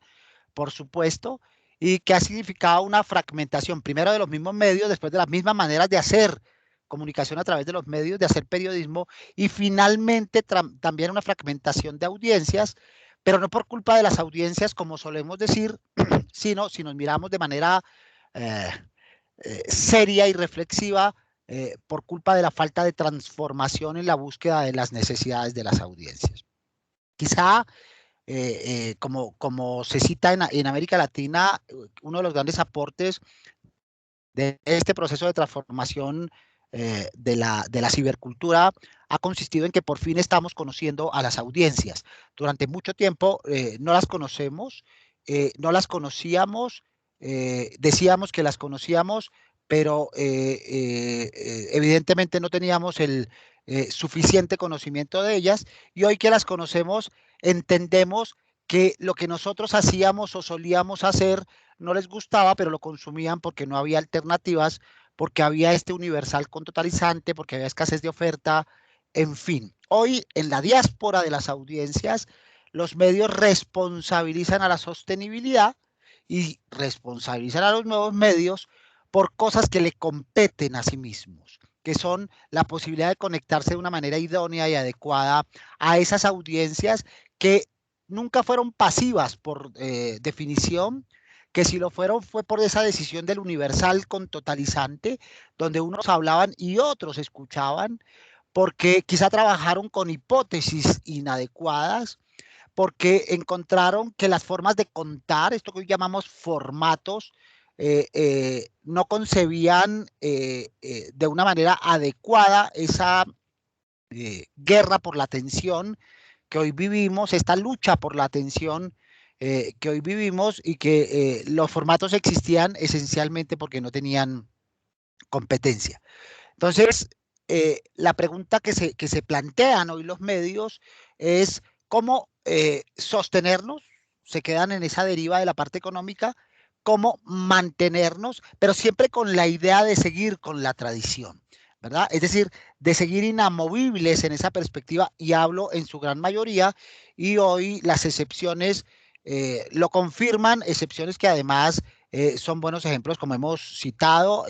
por supuesto, y que ha significado una fragmentación, primero de los mismos medios, después de las mismas maneras de hacer comunicación a través de los medios, de hacer periodismo, y finalmente también una fragmentación de audiencias, pero no por culpa de las audiencias, como solemos decir, sino si nos miramos de manera seria y reflexiva, por culpa de la falta de transformación en la búsqueda de las necesidades de las audiencias. Quizá, como se cita en América Latina, uno de los grandes aportes de este proceso de transformación de la cibercultura ha consistido en que por fin estamos conociendo a las audiencias. Durante mucho tiempo no las conocemos, no las conocíamos, decíamos que las conocíamos, pero evidentemente no teníamos el suficiente conocimiento de ellas, y hoy que las conocemos entendemos que lo que nosotros hacíamos o solíamos hacer no les gustaba, pero lo consumían porque no había alternativas, porque había este universal con totalizante, porque había escasez de oferta, en fin. Hoy, en la diáspora de las audiencias, los medios responsabilizan a la sostenibilidad y responsabilizan a los nuevos medios por cosas que le competen a sí mismos, que son la posibilidad de conectarse de una manera idónea y adecuada a esas audiencias que nunca fueron pasivas por definición, que si lo fueron fue por esa decisión del universal con totalizante, donde unos hablaban y otros escuchaban, porque quizá trabajaron con hipótesis inadecuadas, porque encontraron que las formas de contar, esto que hoy llamamos formatos, no concebían de una manera adecuada esa guerra por la atención que hoy vivimos, esta lucha por la atención que hoy vivimos, y que los formatos existían esencialmente porque no tenían competencia. Entonces, la pregunta que se plantean hoy los medios es cómo sostenernos, se quedan en esa deriva de la parte económica, cómo mantenernos, pero siempre con la idea de seguir con la tradición, ¿verdad? Es decir, de seguir inamovibles en esa perspectiva, y hablo en su gran mayoría, y hoy las excepciones lo confirman, excepciones que además son buenos ejemplos, como hemos citado,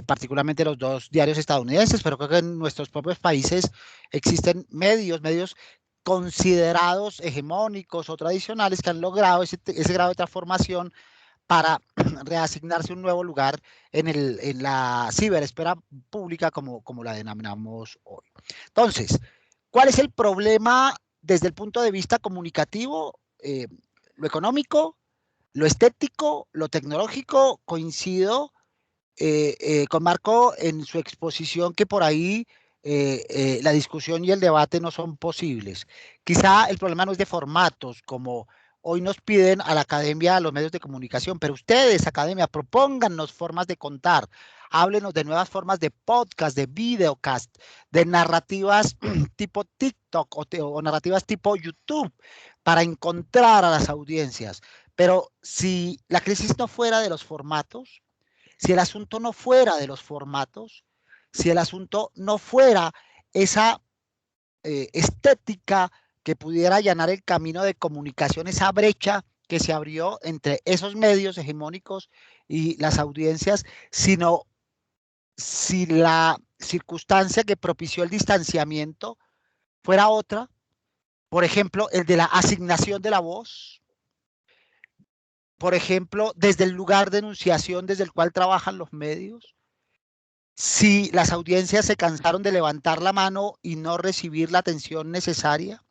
particularmente los dos diarios estadounidenses, pero creo que en nuestros propios países existen medios considerados hegemónicos o tradicionales que han logrado ese grado de transformación para reasignarse un nuevo lugar en la ciberesfera pública, como la denominamos hoy. Entonces, ¿cuál es el problema desde el punto de vista comunicativo? Lo económico, lo estético, lo tecnológico. Coincido con Marco en su exposición que por ahí la discusión y el debate no son posibles. Quizá el problema no es de formatos, como hoy nos piden a la academia, a los medios de comunicación, pero ustedes, academia, propóngannos formas de contar, háblenos de nuevas formas de podcast, de videocast, de narrativas tipo TikTok o narrativas tipo YouTube, para encontrar a las audiencias. Pero si la crisis no fuera de los formatos, si el asunto no fuera de los formatos, si el asunto no fuera esa estética que pudiera allanar el camino de comunicación, esa brecha que se abrió entre esos medios hegemónicos y las audiencias, sino si la circunstancia que propició el distanciamiento fuera otra, por ejemplo, el de la asignación de la voz, por ejemplo, desde el lugar de enunciación desde el cual trabajan los medios. Si las audiencias se cansaron de levantar la mano y no recibir la atención necesaria,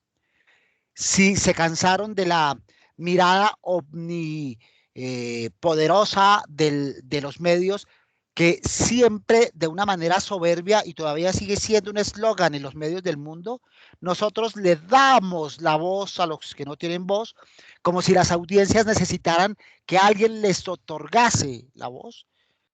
si se cansaron de la mirada omnipoderosa de los medios, que siempre de una manera soberbia, y todavía sigue siendo un eslogan en los medios del mundo, nosotros le damos la voz a los que no tienen voz, como si las audiencias necesitaran que alguien les otorgase la voz.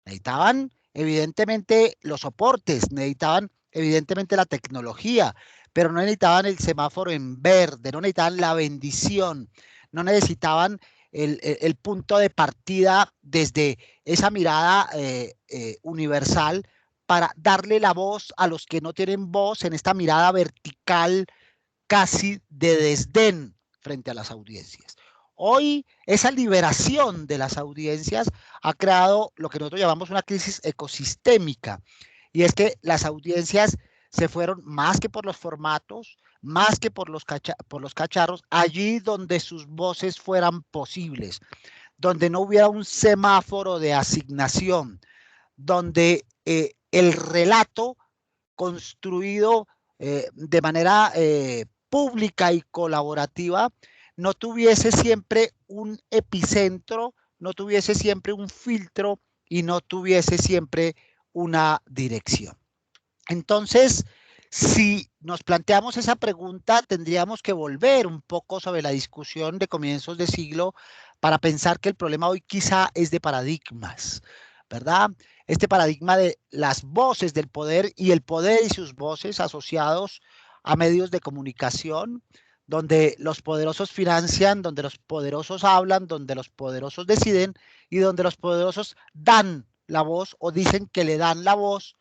Necesitaban evidentemente los soportes, necesitaban evidentemente la tecnología, pero no necesitaban el semáforo en verde, no necesitaban la bendición, no necesitaban el punto de partida desde esa mirada universal para darle la voz a los que no tienen voz en esta mirada vertical casi de desdén frente a las audiencias. Hoy esa liberación de las audiencias ha creado lo que nosotros llamamos una crisis ecosistémica, y es que las audiencias se fueron más que por los formatos, más que por los cacharros, allí donde sus voces fueran posibles, donde no hubiera un semáforo de asignación, donde el relato construido de manera pública y colaborativa no tuviese siempre un epicentro, no tuviese siempre un filtro y no tuviese siempre una dirección. Entonces, si nos planteamos esa pregunta, tendríamos que volver un poco sobre la discusión de comienzos de siglo para pensar que el problema hoy quizá es de paradigmas, ¿verdad? Este paradigma de las voces del poder y el poder y sus voces asociados a medios de comunicación, donde los poderosos financian, donde los poderosos hablan, donde los poderosos deciden y donde los poderosos dan la voz o dicen que le dan la voz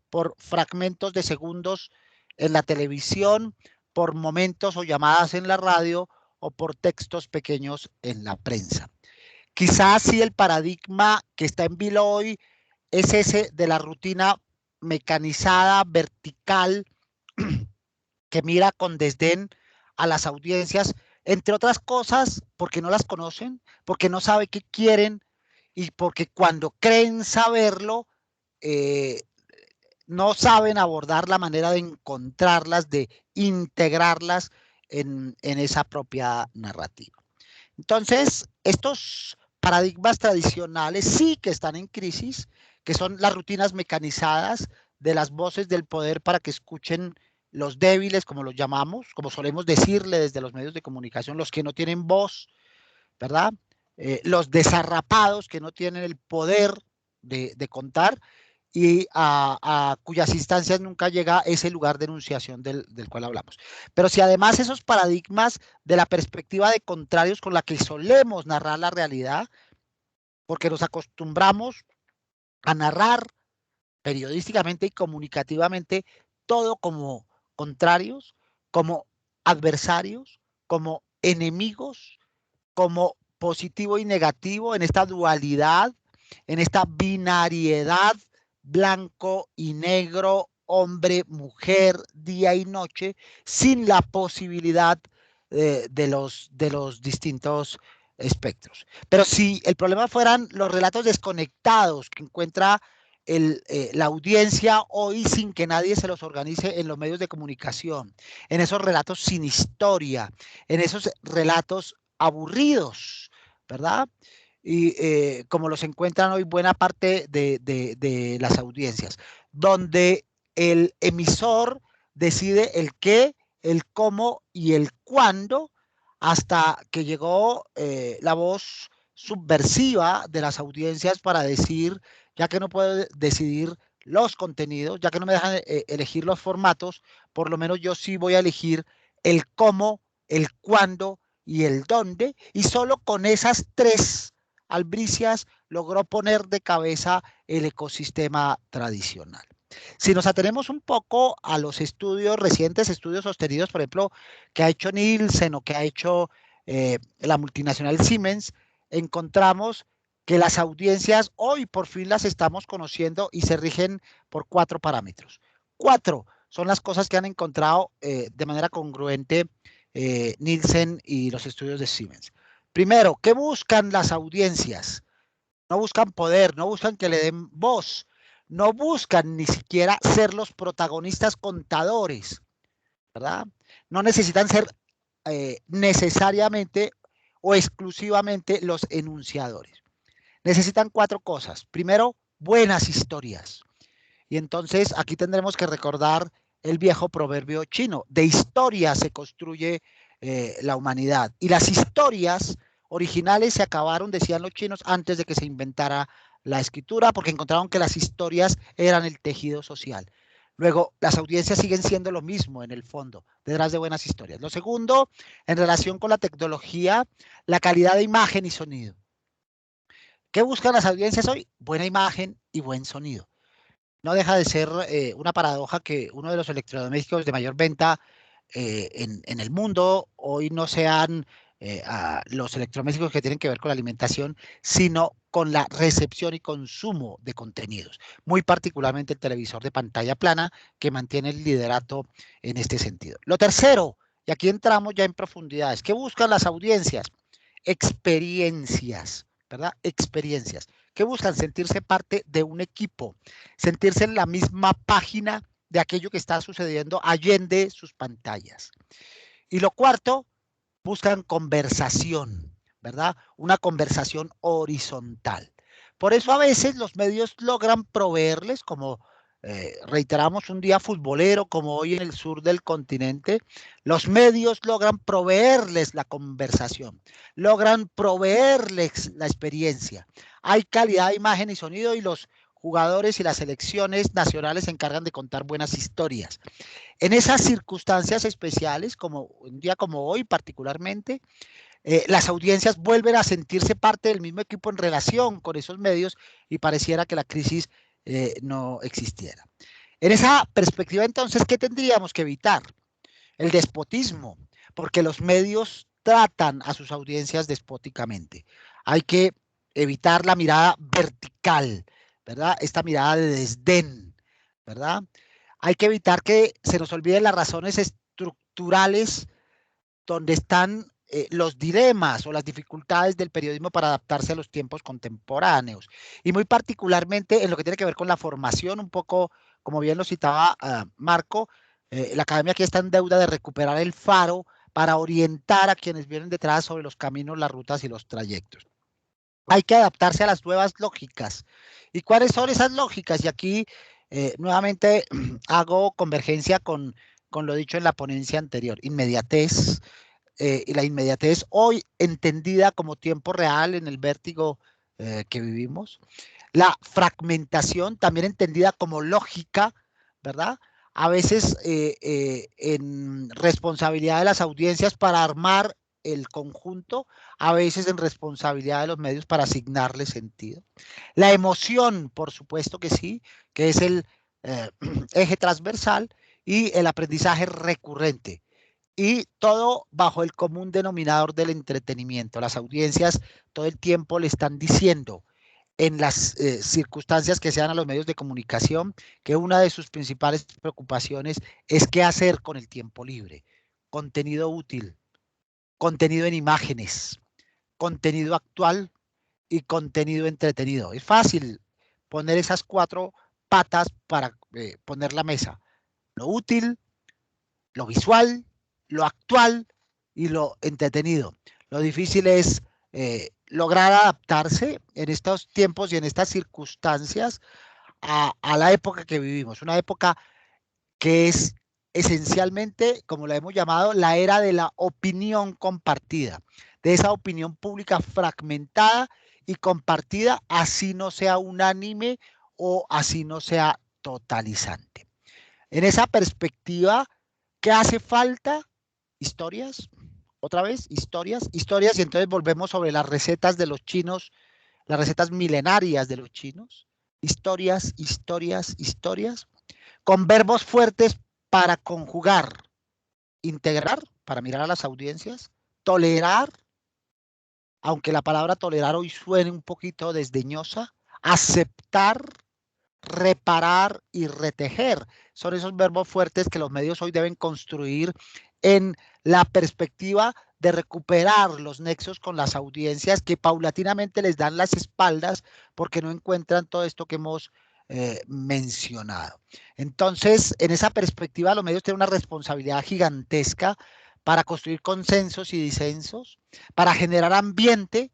por fragmentos de segundos en la televisión, por momentos o llamadas en la radio o por textos pequeños en la prensa. Quizás sí el paradigma que está en vilo hoy es ese de la rutina mecanizada, vertical, que mira con desdén a las audiencias, entre otras cosas porque no las conocen, porque no saben qué quieren y porque cuando creen saberlo, no saben abordar la manera de encontrarlas, de integrarlas en esa propia narrativa. Entonces, estos paradigmas tradicionales sí que están en crisis, que son las rutinas mecanizadas de las voces del poder para que escuchen los débiles, como los llamamos, como solemos decirle desde los medios de comunicación, los que no tienen voz, ¿verdad? Los desarrapados que no tienen el poder de contar y a cuyas instancias nunca llega ese lugar de enunciación del cual hablamos. Pero si además esos paradigmas de la perspectiva de contrarios con la que solemos narrar la realidad, porque nos acostumbramos a narrar periodísticamente y comunicativamente todo como contrarios, como adversarios, como enemigos, como positivo y negativo, en esta dualidad, en esta binariedad, blanco y negro, hombre, mujer, día y noche, sin la posibilidad de los distintos espectros. Pero si el problema fueran los relatos desconectados que encuentra la audiencia hoy sin que nadie se los organice en los medios de comunicación, en esos relatos sin historia, en esos relatos aburridos, ¿verdad? Y como los encuentran hoy buena parte de las audiencias, donde el emisor decide el qué, el cómo y el cuándo, hasta que llegó la voz subversiva de las audiencias para decir, ya que no puedo decidir los contenidos, ya que no me dejan elegir los formatos, por lo menos yo sí voy a elegir el cómo, el cuándo y el dónde, y solo con esas tres albricias logró poner de cabeza el ecosistema tradicional. Si nos atenemos un poco a los estudios, recientes estudios sostenidos, por ejemplo, que ha hecho Nielsen o que ha hecho la multinacional Siemens, encontramos que las audiencias hoy por fin las estamos conociendo y se rigen por 4 parámetros. 4 son las cosas que han encontrado de manera congruente Nielsen y los estudios de Siemens. Primero, ¿qué buscan las audiencias? No buscan poder, no buscan que le den voz, no buscan ni siquiera ser los protagonistas contadores, ¿verdad? No necesitan ser necesariamente o exclusivamente los enunciadores. Necesitan 4 cosas. Primero, buenas historias. Y entonces aquí tendremos que recordar el viejo proverbio chino: de historia se construye la humanidad. Y las historias originales se acabaron, decían los chinos, antes de que se inventara la escritura, porque encontraron que las historias eran el tejido social. Luego, las audiencias siguen siendo lo mismo en el fondo, detrás de buenas historias. Lo segundo, en relación con la tecnología, la calidad de imagen y sonido. ¿Qué buscan las audiencias hoy? Buena imagen y buen sonido. No deja de ser una paradoja que uno de los electrodomésticos de mayor venta en el mundo hoy no sean los electrodomésticos que tienen que ver con la alimentación, sino con la recepción y consumo de contenidos, muy particularmente el televisor de pantalla plana, que mantiene el liderato en este sentido. Lo tercero, y aquí entramos ya en profundidades, ¿qué buscan las audiencias? Experiencias, ¿verdad? Experiencias. ¿Qué buscan? Sentirse parte de un equipo, sentirse en la misma página de aquello que está sucediendo allende sus pantallas. Y lo cuarto, buscan conversación, ¿verdad? Una conversación horizontal. Por eso a veces los medios logran proveerles, como reiteramos, un día futbolero como hoy en el sur del continente, los medios logran proveerles la conversación, logran proveerles la experiencia. Hay calidad de imagen y sonido y los jugadores y las selecciones nacionales se encargan de contar buenas historias. En esas circunstancias especiales, como un día como hoy particularmente, las audiencias vuelven a sentirse parte del mismo equipo en relación con esos medios y pareciera que la crisis no existiera. En esa perspectiva, entonces, ¿qué tendríamos que evitar? El despotismo, porque los medios tratan a sus audiencias despóticamente. Hay que evitar la mirada vertical, ¿verdad? Esta mirada de desdén, ¿verdad? Hay que evitar que se nos olviden las razones estructurales donde están los dilemas o las dificultades del periodismo para adaptarse a los tiempos contemporáneos. Y muy particularmente en lo que tiene que ver con la formación, un poco, como bien lo citaba Marco, la academia aquí está en deuda de recuperar el faro para orientar a quienes vienen detrás sobre los caminos, las rutas y los trayectos. Hay que adaptarse a las nuevas lógicas. ¿Y cuáles son esas lógicas? Y aquí nuevamente hago convergencia con lo dicho en la ponencia anterior. Inmediatez, y la inmediatez hoy entendida como tiempo real en el vértigo que vivimos. La fragmentación también entendida como lógica, ¿verdad? A veces en responsabilidad de las audiencias para armar el conjunto, a veces en responsabilidad de los medios para asignarle sentido. La emoción, por supuesto que sí, que es el eje transversal, y el aprendizaje recurrente. Y todo bajo el común denominador del entretenimiento. Las audiencias todo el tiempo le están diciendo en las circunstancias que se dan a los medios de comunicación que una de sus principales preocupaciones es qué hacer con el tiempo libre. Contenido útil, contenido en imágenes, contenido actual y contenido entretenido. Es fácil poner esas 4 patas para poner la mesa. Lo útil, lo visual, lo actual y lo entretenido. Lo difícil es lograr adaptarse en estos tiempos y en estas circunstancias a la época que vivimos. Una época que es esencialmente, como la hemos llamado, la era de la opinión compartida, de esa opinión pública fragmentada y compartida, así no sea unánime o así no sea totalizante. En esa perspectiva, ¿qué hace falta? Historias, otra vez, historias, y entonces volvemos sobre las recetas de los chinos, las recetas milenarias de los chinos, historias, con verbos fuertes para conjugar, integrar, para mirar a las audiencias, tolerar, aunque la palabra tolerar hoy suene un poquito desdeñosa, aceptar, reparar y retejer. Son esos verbos fuertes que los medios hoy deben construir en la perspectiva de recuperar los nexos con las audiencias que paulatinamente les dan las espaldas porque no encuentran todo esto que hemos mencionado. Entonces, en esa perspectiva, los medios tienen una responsabilidad gigantesca para construir consensos y disensos, para generar ambiente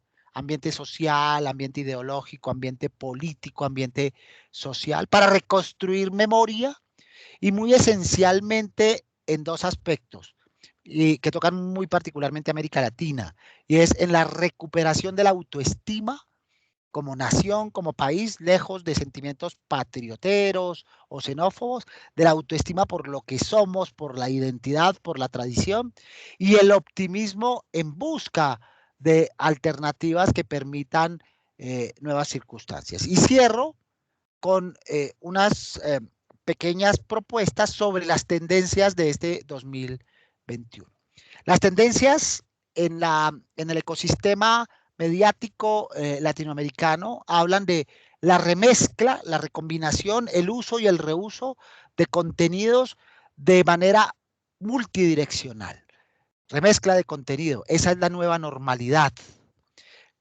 social, ambiente ideológico, ambiente político, ambiente social, para reconstruir memoria y muy esencialmente en 2 aspectos y que tocan muy particularmente a América Latina, y es en la recuperación de la autoestima como nación, como país, lejos de sentimientos patrioteros o xenófobos, de la autoestima por lo que somos, por la identidad, por la tradición, y el optimismo en busca de alternativas que permitan nuevas circunstancias. Y cierro con unas pequeñas propuestas sobre las tendencias de este 2021. Las tendencias en el ecosistema mediático latinoamericano hablan de la remezcla, la recombinación, el uso y el reuso de contenidos de manera multidireccional. Remezcla de contenido, esa es la nueva normalidad.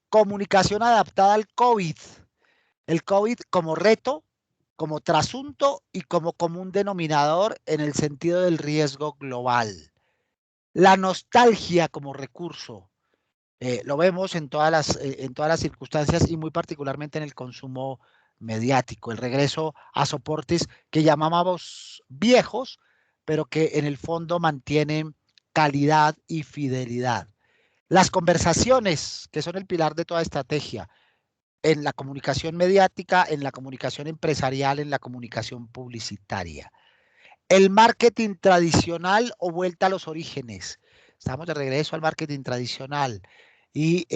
Comunicación adaptada al COVID. El COVID como reto, como trasunto y como común denominador en el sentido del riesgo global. La nostalgia como recurso. Lo vemos en todas las circunstancias y muy particularmente en el consumo mediático. El regreso a soportes que llamábamos viejos, pero que en el fondo mantienen calidad y fidelidad. Las conversaciones, que son el pilar de toda estrategia. en la comunicación mediática, en la comunicación empresarial, en la comunicación publicitaria. El marketing tradicional o vuelta a los orígenes. Estamos de regreso al marketing tradicional y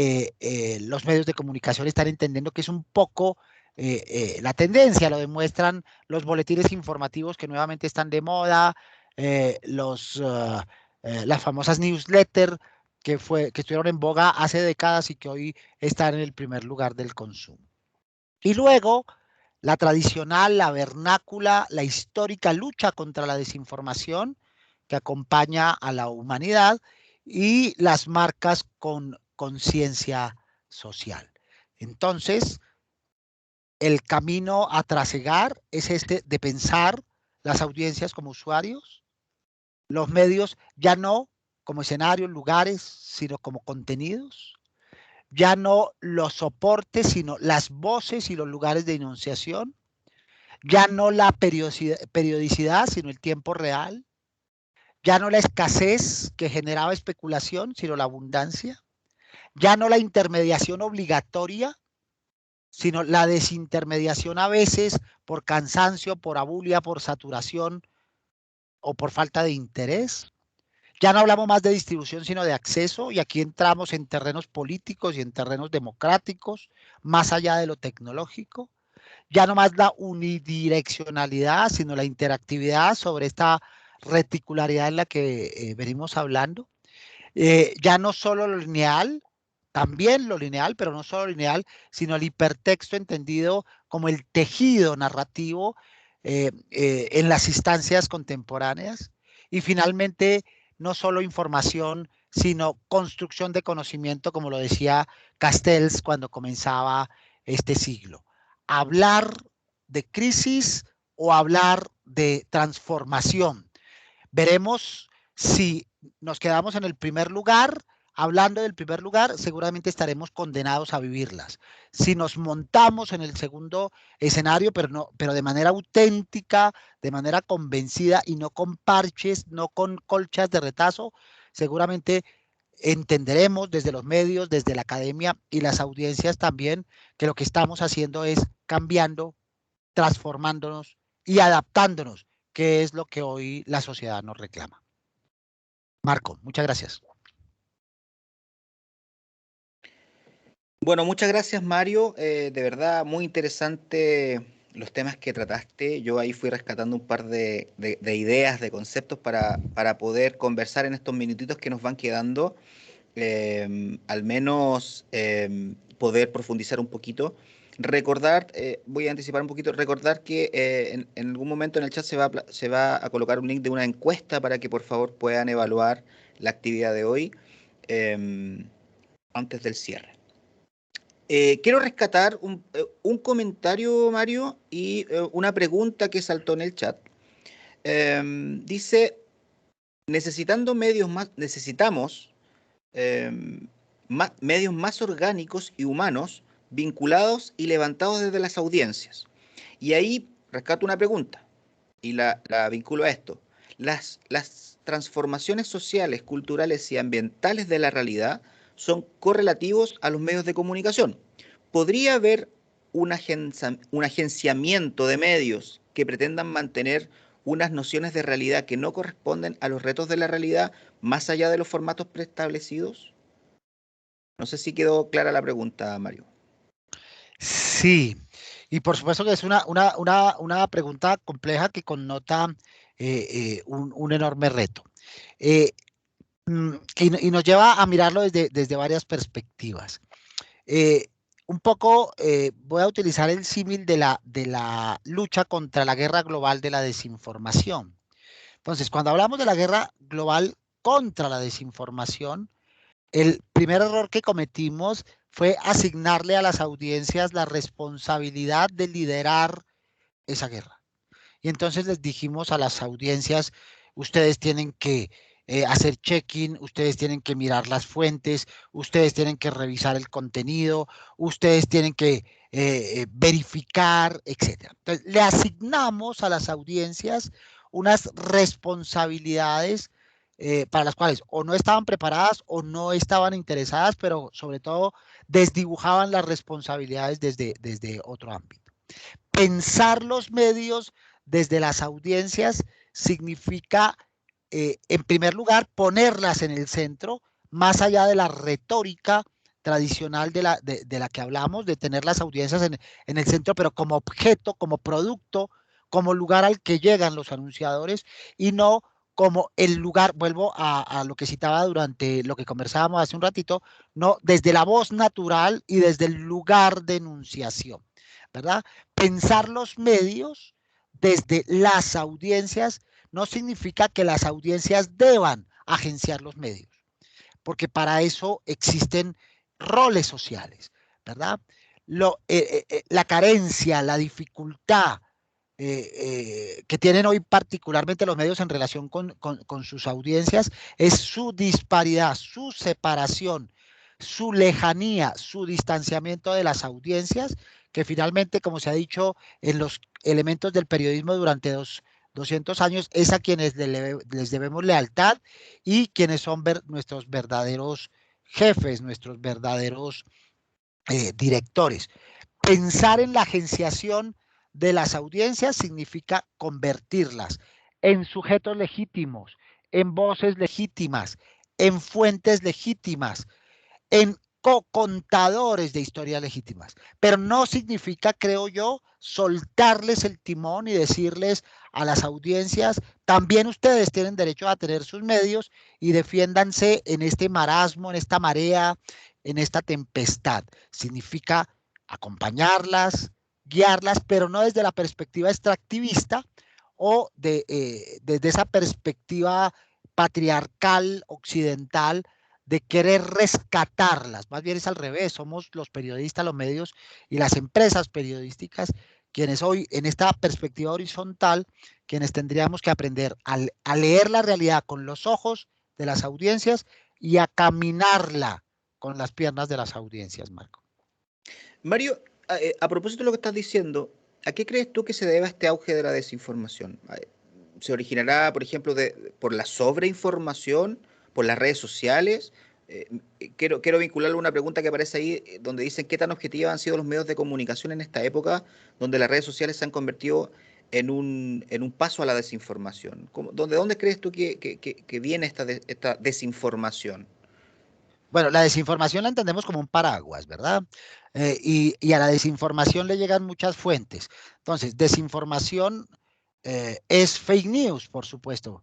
los medios de comunicación están entendiendo que es un poco la tendencia, lo demuestran los boletines informativos que nuevamente están de moda, las famosas newsletters que estuvieron en boga hace décadas y que hoy están en el primer lugar del consumo. Y luego, la tradicional, la vernácula, la histórica lucha contra la desinformación que acompaña a la humanidad y las marcas con conciencia social. Entonces, el camino a trasegar es este de pensar las audiencias como usuarios, los medios ya no como escenarios, lugares, sino como contenidos, ya no los soportes, sino las voces y los lugares de enunciación, ya no la periodicidad, sino el tiempo real, ya no la escasez que generaba especulación, sino la abundancia, ya no la intermediación obligatoria, sino la desintermediación a veces por cansancio, por abulia, por saturación o por falta de interés. Ya no hablamos más de distribución, sino de acceso, y aquí entramos en terrenos políticos y en terrenos democráticos, más allá de lo tecnológico. Ya no más la unidireccionalidad, sino la interactividad sobre esta reticularidad en la que venimos hablando. Ya no solo lo lineal, también lo lineal, pero no solo lineal, sino el hipertexto entendido como el tejido narrativo en las instancias contemporáneas. Y finalmente, no solo información, sino construcción de conocimiento, como lo decía Castells cuando comenzaba este siglo. Hablar de crisis o hablar de transformación. Veremos si nos quedamos en el primer lugar. Hablando del primer lugar, seguramente estaremos condenados a vivirlas. Si nos montamos en el segundo escenario, pero de manera auténtica, de manera convencida y no con parches, no con colchas de retazo, seguramente entenderemos desde los medios, desde la academia y las audiencias también, que lo que estamos haciendo es cambiando, transformándonos y adaptándonos, que es lo que hoy la sociedad nos reclama. Marco, muchas gracias. Bueno, muchas gracias, Mario. De verdad, muy interesante los temas que trataste. Yo ahí fui rescatando un par de ideas, de conceptos para poder conversar en estos minutitos que nos van quedando. Al menos poder profundizar un poquito. Recordar, voy a anticipar un poquito, recordar que en algún momento en el chat se va a colocar un link de una encuesta para que por favor puedan evaluar la actividad de hoy antes del cierre. Quiero rescatar un comentario, Mario, y una pregunta que saltó en el chat. Dice, necesitamos medios más orgánicos y humanos, vinculados y levantados desde las audiencias. Y ahí rescato una pregunta y la vinculo a esto. Las transformaciones sociales, culturales y ambientales de la realidad son correlativos a los medios de comunicación. ¿Podría haber un agenciamiento de medios que pretendan mantener unas nociones de realidad que no corresponden a los retos de la realidad más allá de los formatos preestablecidos? No sé si quedó clara la pregunta, Mario. Sí, y por supuesto que es una pregunta compleja que connota un enorme reto. Y nos lleva a mirarlo desde varias perspectivas. Un poco voy a utilizar el símil de la lucha contra la guerra global de la desinformación. Entonces, cuando hablamos de la guerra global contra la desinformación, el primer error que cometimos fue asignarle a las audiencias la responsabilidad de liderar esa guerra. Y entonces les dijimos a las audiencias, ustedes tienen que hacer check-in, ustedes tienen que mirar las fuentes, ustedes tienen que revisar el contenido, ustedes tienen que verificar, etc. Entonces, le asignamos a las audiencias unas responsabilidades para las cuales o no estaban preparadas o no estaban interesadas, pero sobre todo desdibujaban las responsabilidades desde otro ámbito. Pensar los medios desde las audiencias significa, en primer lugar, ponerlas en el centro, más allá de la retórica tradicional de la que hablamos, de tener las audiencias en el centro, pero como objeto, como producto, como lugar al que llegan los anunciadores, y no como el lugar, vuelvo a lo que citaba durante lo que conversábamos hace un ratito, no desde la voz natural y desde el lugar de enunciación, ¿verdad? Pensar los medios desde las audiencias no significa que las audiencias deban agenciar los medios, porque para eso existen roles sociales, ¿verdad? La carencia, la dificultad que tienen hoy particularmente los medios en relación con sus audiencias es su disparidad, su separación, su lejanía, su distanciamiento de las audiencias, que finalmente, como se ha dicho en los elementos del periodismo durante 200 años, es a quienes les debemos lealtad y quienes son nuestros verdaderos jefes, nuestros verdaderos directores. Pensar en la agenciación de las audiencias significa convertirlas en sujetos legítimos, en voces legítimas, en fuentes legítimas, en co-contadores de historias legítimas. Pero no significa, creo yo, soltarles el timón y decirles a las audiencias, también ustedes tienen derecho a tener sus medios y defiéndanse en este marasmo, en esta marea, en esta tempestad. Significa acompañarlas, guiarlas, pero no desde la perspectiva extractivista o desde esa perspectiva patriarcal occidental de querer rescatarlas. Más bien es al revés, somos los periodistas, los medios y las empresas periodísticas quienes hoy en esta perspectiva horizontal, quienes tendríamos que aprender a leer la realidad con los ojos de las audiencias y a caminarla con las piernas de las audiencias, Marco. Mario, a propósito de lo que estás diciendo, ¿a qué crees tú que se deba este auge de la desinformación? ¿Se originará, por ejemplo, por la sobreinformación, por las redes sociales? Quiero vincularlo a una pregunta que aparece ahí, donde dicen qué tan objetivos han sido los medios de comunicación en esta época, donde las redes sociales se han convertido en un paso a la desinformación. ¿De dónde crees tú que viene esta desinformación? Bueno, la desinformación la entendemos como un paraguas, ¿verdad? Y a la desinformación le llegan muchas fuentes. Entonces, desinformación es fake news, por supuesto.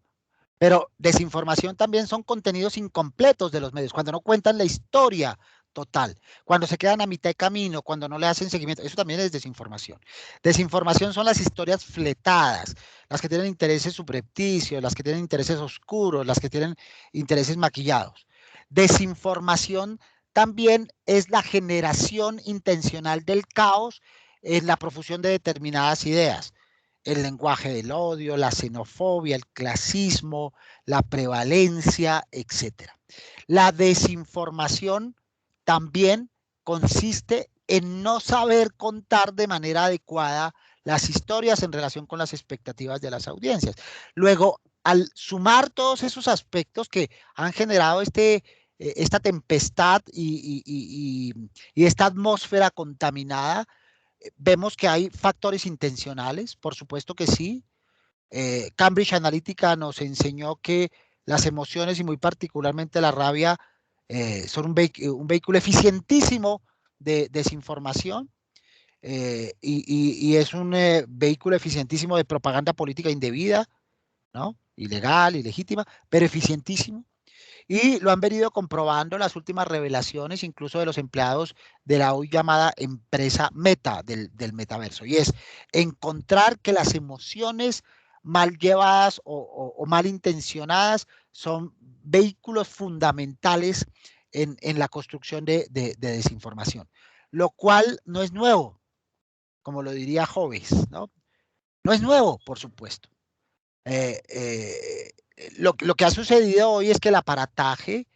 Pero desinformación también son contenidos incompletos de los medios, cuando no cuentan la historia total, cuando se quedan a mitad de camino, cuando no le hacen seguimiento. Eso también es desinformación. Desinformación son las historias fletadas, las que tienen intereses subrepticios, las que tienen intereses oscuros, las que tienen intereses maquillados. Desinformación también es la generación intencional del caos en la profusión de determinadas ideas. El lenguaje del odio, la xenofobia, el clasismo, la prevalencia, etc. La desinformación también consiste en no saber contar de manera adecuada las historias en relación con las expectativas de las audiencias. Luego, al sumar todos esos aspectos que han generado esta tempestad y esta atmósfera contaminada, vemos que hay factores intencionales, por supuesto que sí. Cambridge Analytica nos enseñó que las emociones y muy particularmente la rabia son un vehículo eficientísimo de desinformación y es un vehículo eficientísimo de propaganda política indebida, ¿no? Ilegal, ilegítima, pero eficientísimo. Y lo han venido comprobando las últimas revelaciones, incluso de los empleados de la hoy llamada empresa Meta del metaverso. Y es encontrar que las emociones mal llevadas o mal intencionadas son vehículos fundamentales en la construcción de desinformación. Lo cual no es nuevo, como lo diría Hobbes, ¿no? No es nuevo, por supuesto. Lo que ha sucedido hoy es que el aparataje,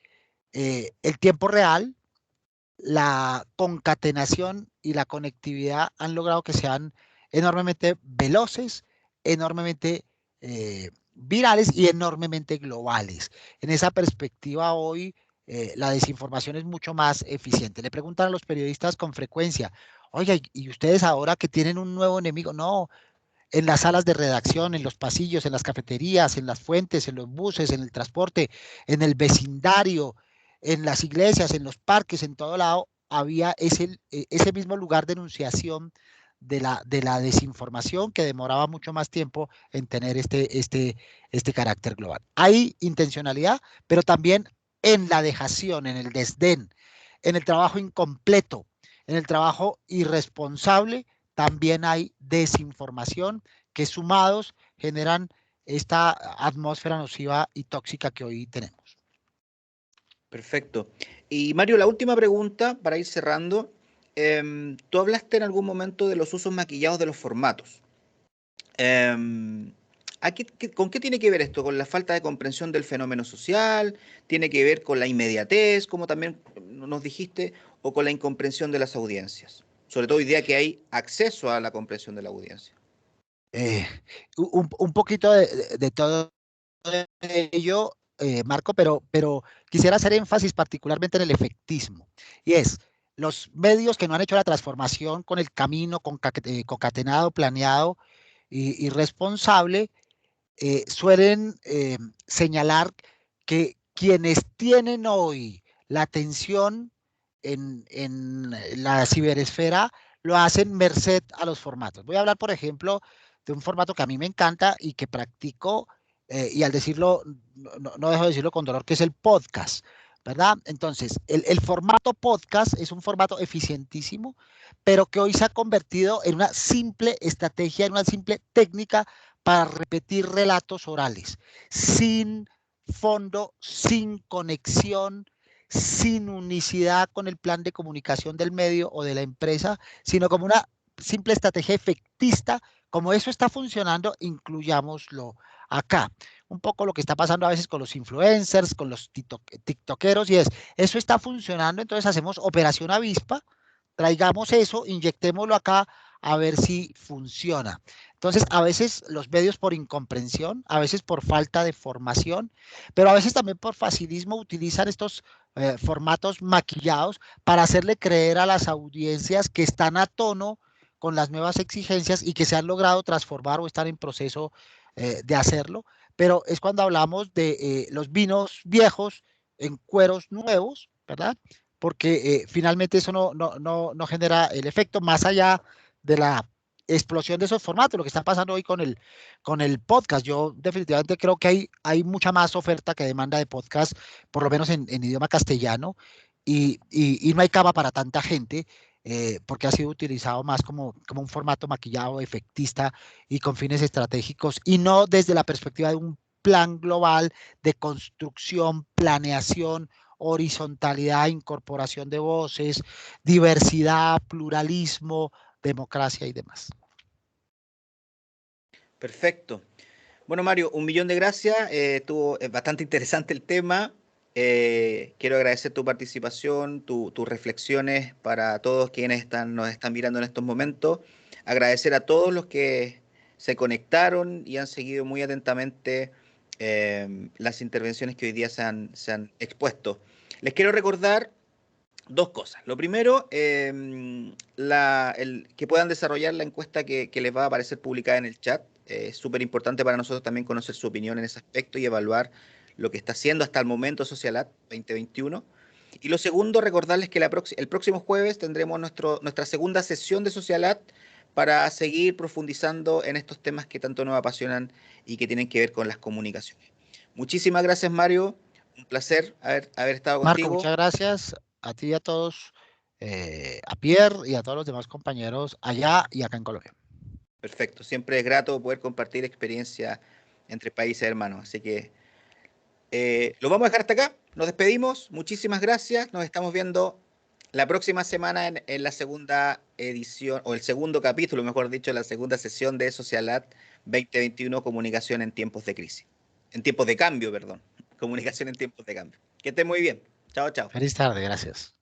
el tiempo real, la concatenación y la conectividad han logrado que sean enormemente veloces, enormemente virales y enormemente globales. En esa perspectiva hoy la desinformación es mucho más eficiente. Le preguntan a los periodistas con frecuencia, oye, ¿y ustedes ahora que tienen un nuevo enemigo? No, en las salas de redacción, en los pasillos, en las cafeterías, en las fuentes, en los buses, en el transporte, en el vecindario, en las iglesias, en los parques, en todo lado, había ese mismo lugar de enunciación de la desinformación que demoraba mucho más tiempo en tener este carácter global. Hay intencionalidad, pero también en la dejación, en el desdén, en el trabajo incompleto, en el trabajo irresponsable, también hay desinformación que sumados generan esta atmósfera nociva y tóxica que hoy tenemos. Perfecto. Y Mario, la última pregunta para ir cerrando. Tú hablaste en algún momento de los usos maquillados de los formatos. ¿Con qué tiene que ver esto? ¿Con la falta de comprensión del fenómeno social? ¿Tiene que ver con la inmediatez, como también nos dijiste, o con la incomprensión de las audiencias? Sobre todo hoy día que hay acceso a la comprensión de la audiencia. Un poquito de todo ello, Marco, pero quisiera hacer énfasis particularmente en el efectismo. Y es, los medios que no han hecho la transformación con el camino concatenado, planeado y responsable, suelen señalar que quienes tienen hoy la atención en la ciberesfera lo hacen merced a los formatos. Voy a hablar, por ejemplo, de un formato que a mí me encanta y que practico, y al decirlo, no dejo de decirlo con dolor, que es el podcast, ¿verdad? Entonces, el formato podcast es un formato eficientísimo, pero que hoy se ha convertido en una simple estrategia, en una simple técnica para repetir relatos orales, sin fondo, sin conexión, sin unicidad con el plan de comunicación del medio o de la empresa, sino como una simple estrategia efectista. Como eso está funcionando, incluyámoslo acá. Un poco lo que está pasando a veces con los influencers, con los tiktokeros, y eso está funcionando, entonces hacemos operación avispa, traigamos eso, inyectémoslo acá a ver si funciona. Entonces, a veces los medios por incomprensión, a veces por falta de formación, pero a veces también por facilismo utilizan estos formatos maquillados para hacerle creer a las audiencias que están a tono con las nuevas exigencias y que se han logrado transformar o están en proceso de hacerlo. Pero es cuando hablamos de los vinos viejos en cueros nuevos, ¿verdad? Porque finalmente eso no genera el efecto más allá de la explosión de esos formatos, lo que está pasando hoy con el podcast. Yo definitivamente creo que hay mucha más oferta que demanda de podcast, por lo menos en idioma castellano, y no hay cama para tanta gente, porque ha sido utilizado más como un formato maquillado, efectista y con fines estratégicos, y no desde la perspectiva de un plan global de construcción, planeación, horizontalidad, incorporación de voces, diversidad, pluralismo, democracia y demás. Perfecto. Bueno, Mario, 1.000.000 de gracias. Estuvo bastante interesante el tema. Quiero agradecer tu participación, tus reflexiones para todos quienes nos están mirando en estos momentos. Agradecer a todos los que se conectaron y han seguido muy atentamente las intervenciones que hoy día se han expuesto. Les quiero recordar dos cosas. Lo primero, que puedan desarrollar la encuesta que les va a aparecer publicada en el chat. Es súper importante para nosotros también conocer su opinión en ese aspecto y evaluar lo que está haciendo hasta el momento Socialat 2021. Y lo segundo, recordarles que el próximo jueves tendremos nuestra segunda sesión de Socialat para seguir profundizando en estos temas que tanto nos apasionan y que tienen que ver con las comunicaciones. Muchísimas gracias, Mario. Un placer haber estado contigo. Marco, muchas gracias a ti y a todos, a Pierre y a todos los demás compañeros allá y acá en Colombia. Perfecto, siempre es grato poder compartir experiencia entre países hermanos, así que lo vamos a dejar hasta acá, nos despedimos, muchísimas gracias, nos estamos viendo la próxima semana en la segunda edición, o el segundo capítulo, mejor dicho, la segunda sesión de Socialat 2021, Comunicación en tiempos de crisis, en tiempos de cambio, perdón, comunicación en tiempos de cambio. Que estén muy bien, chao, chao. Feliz tarde, gracias.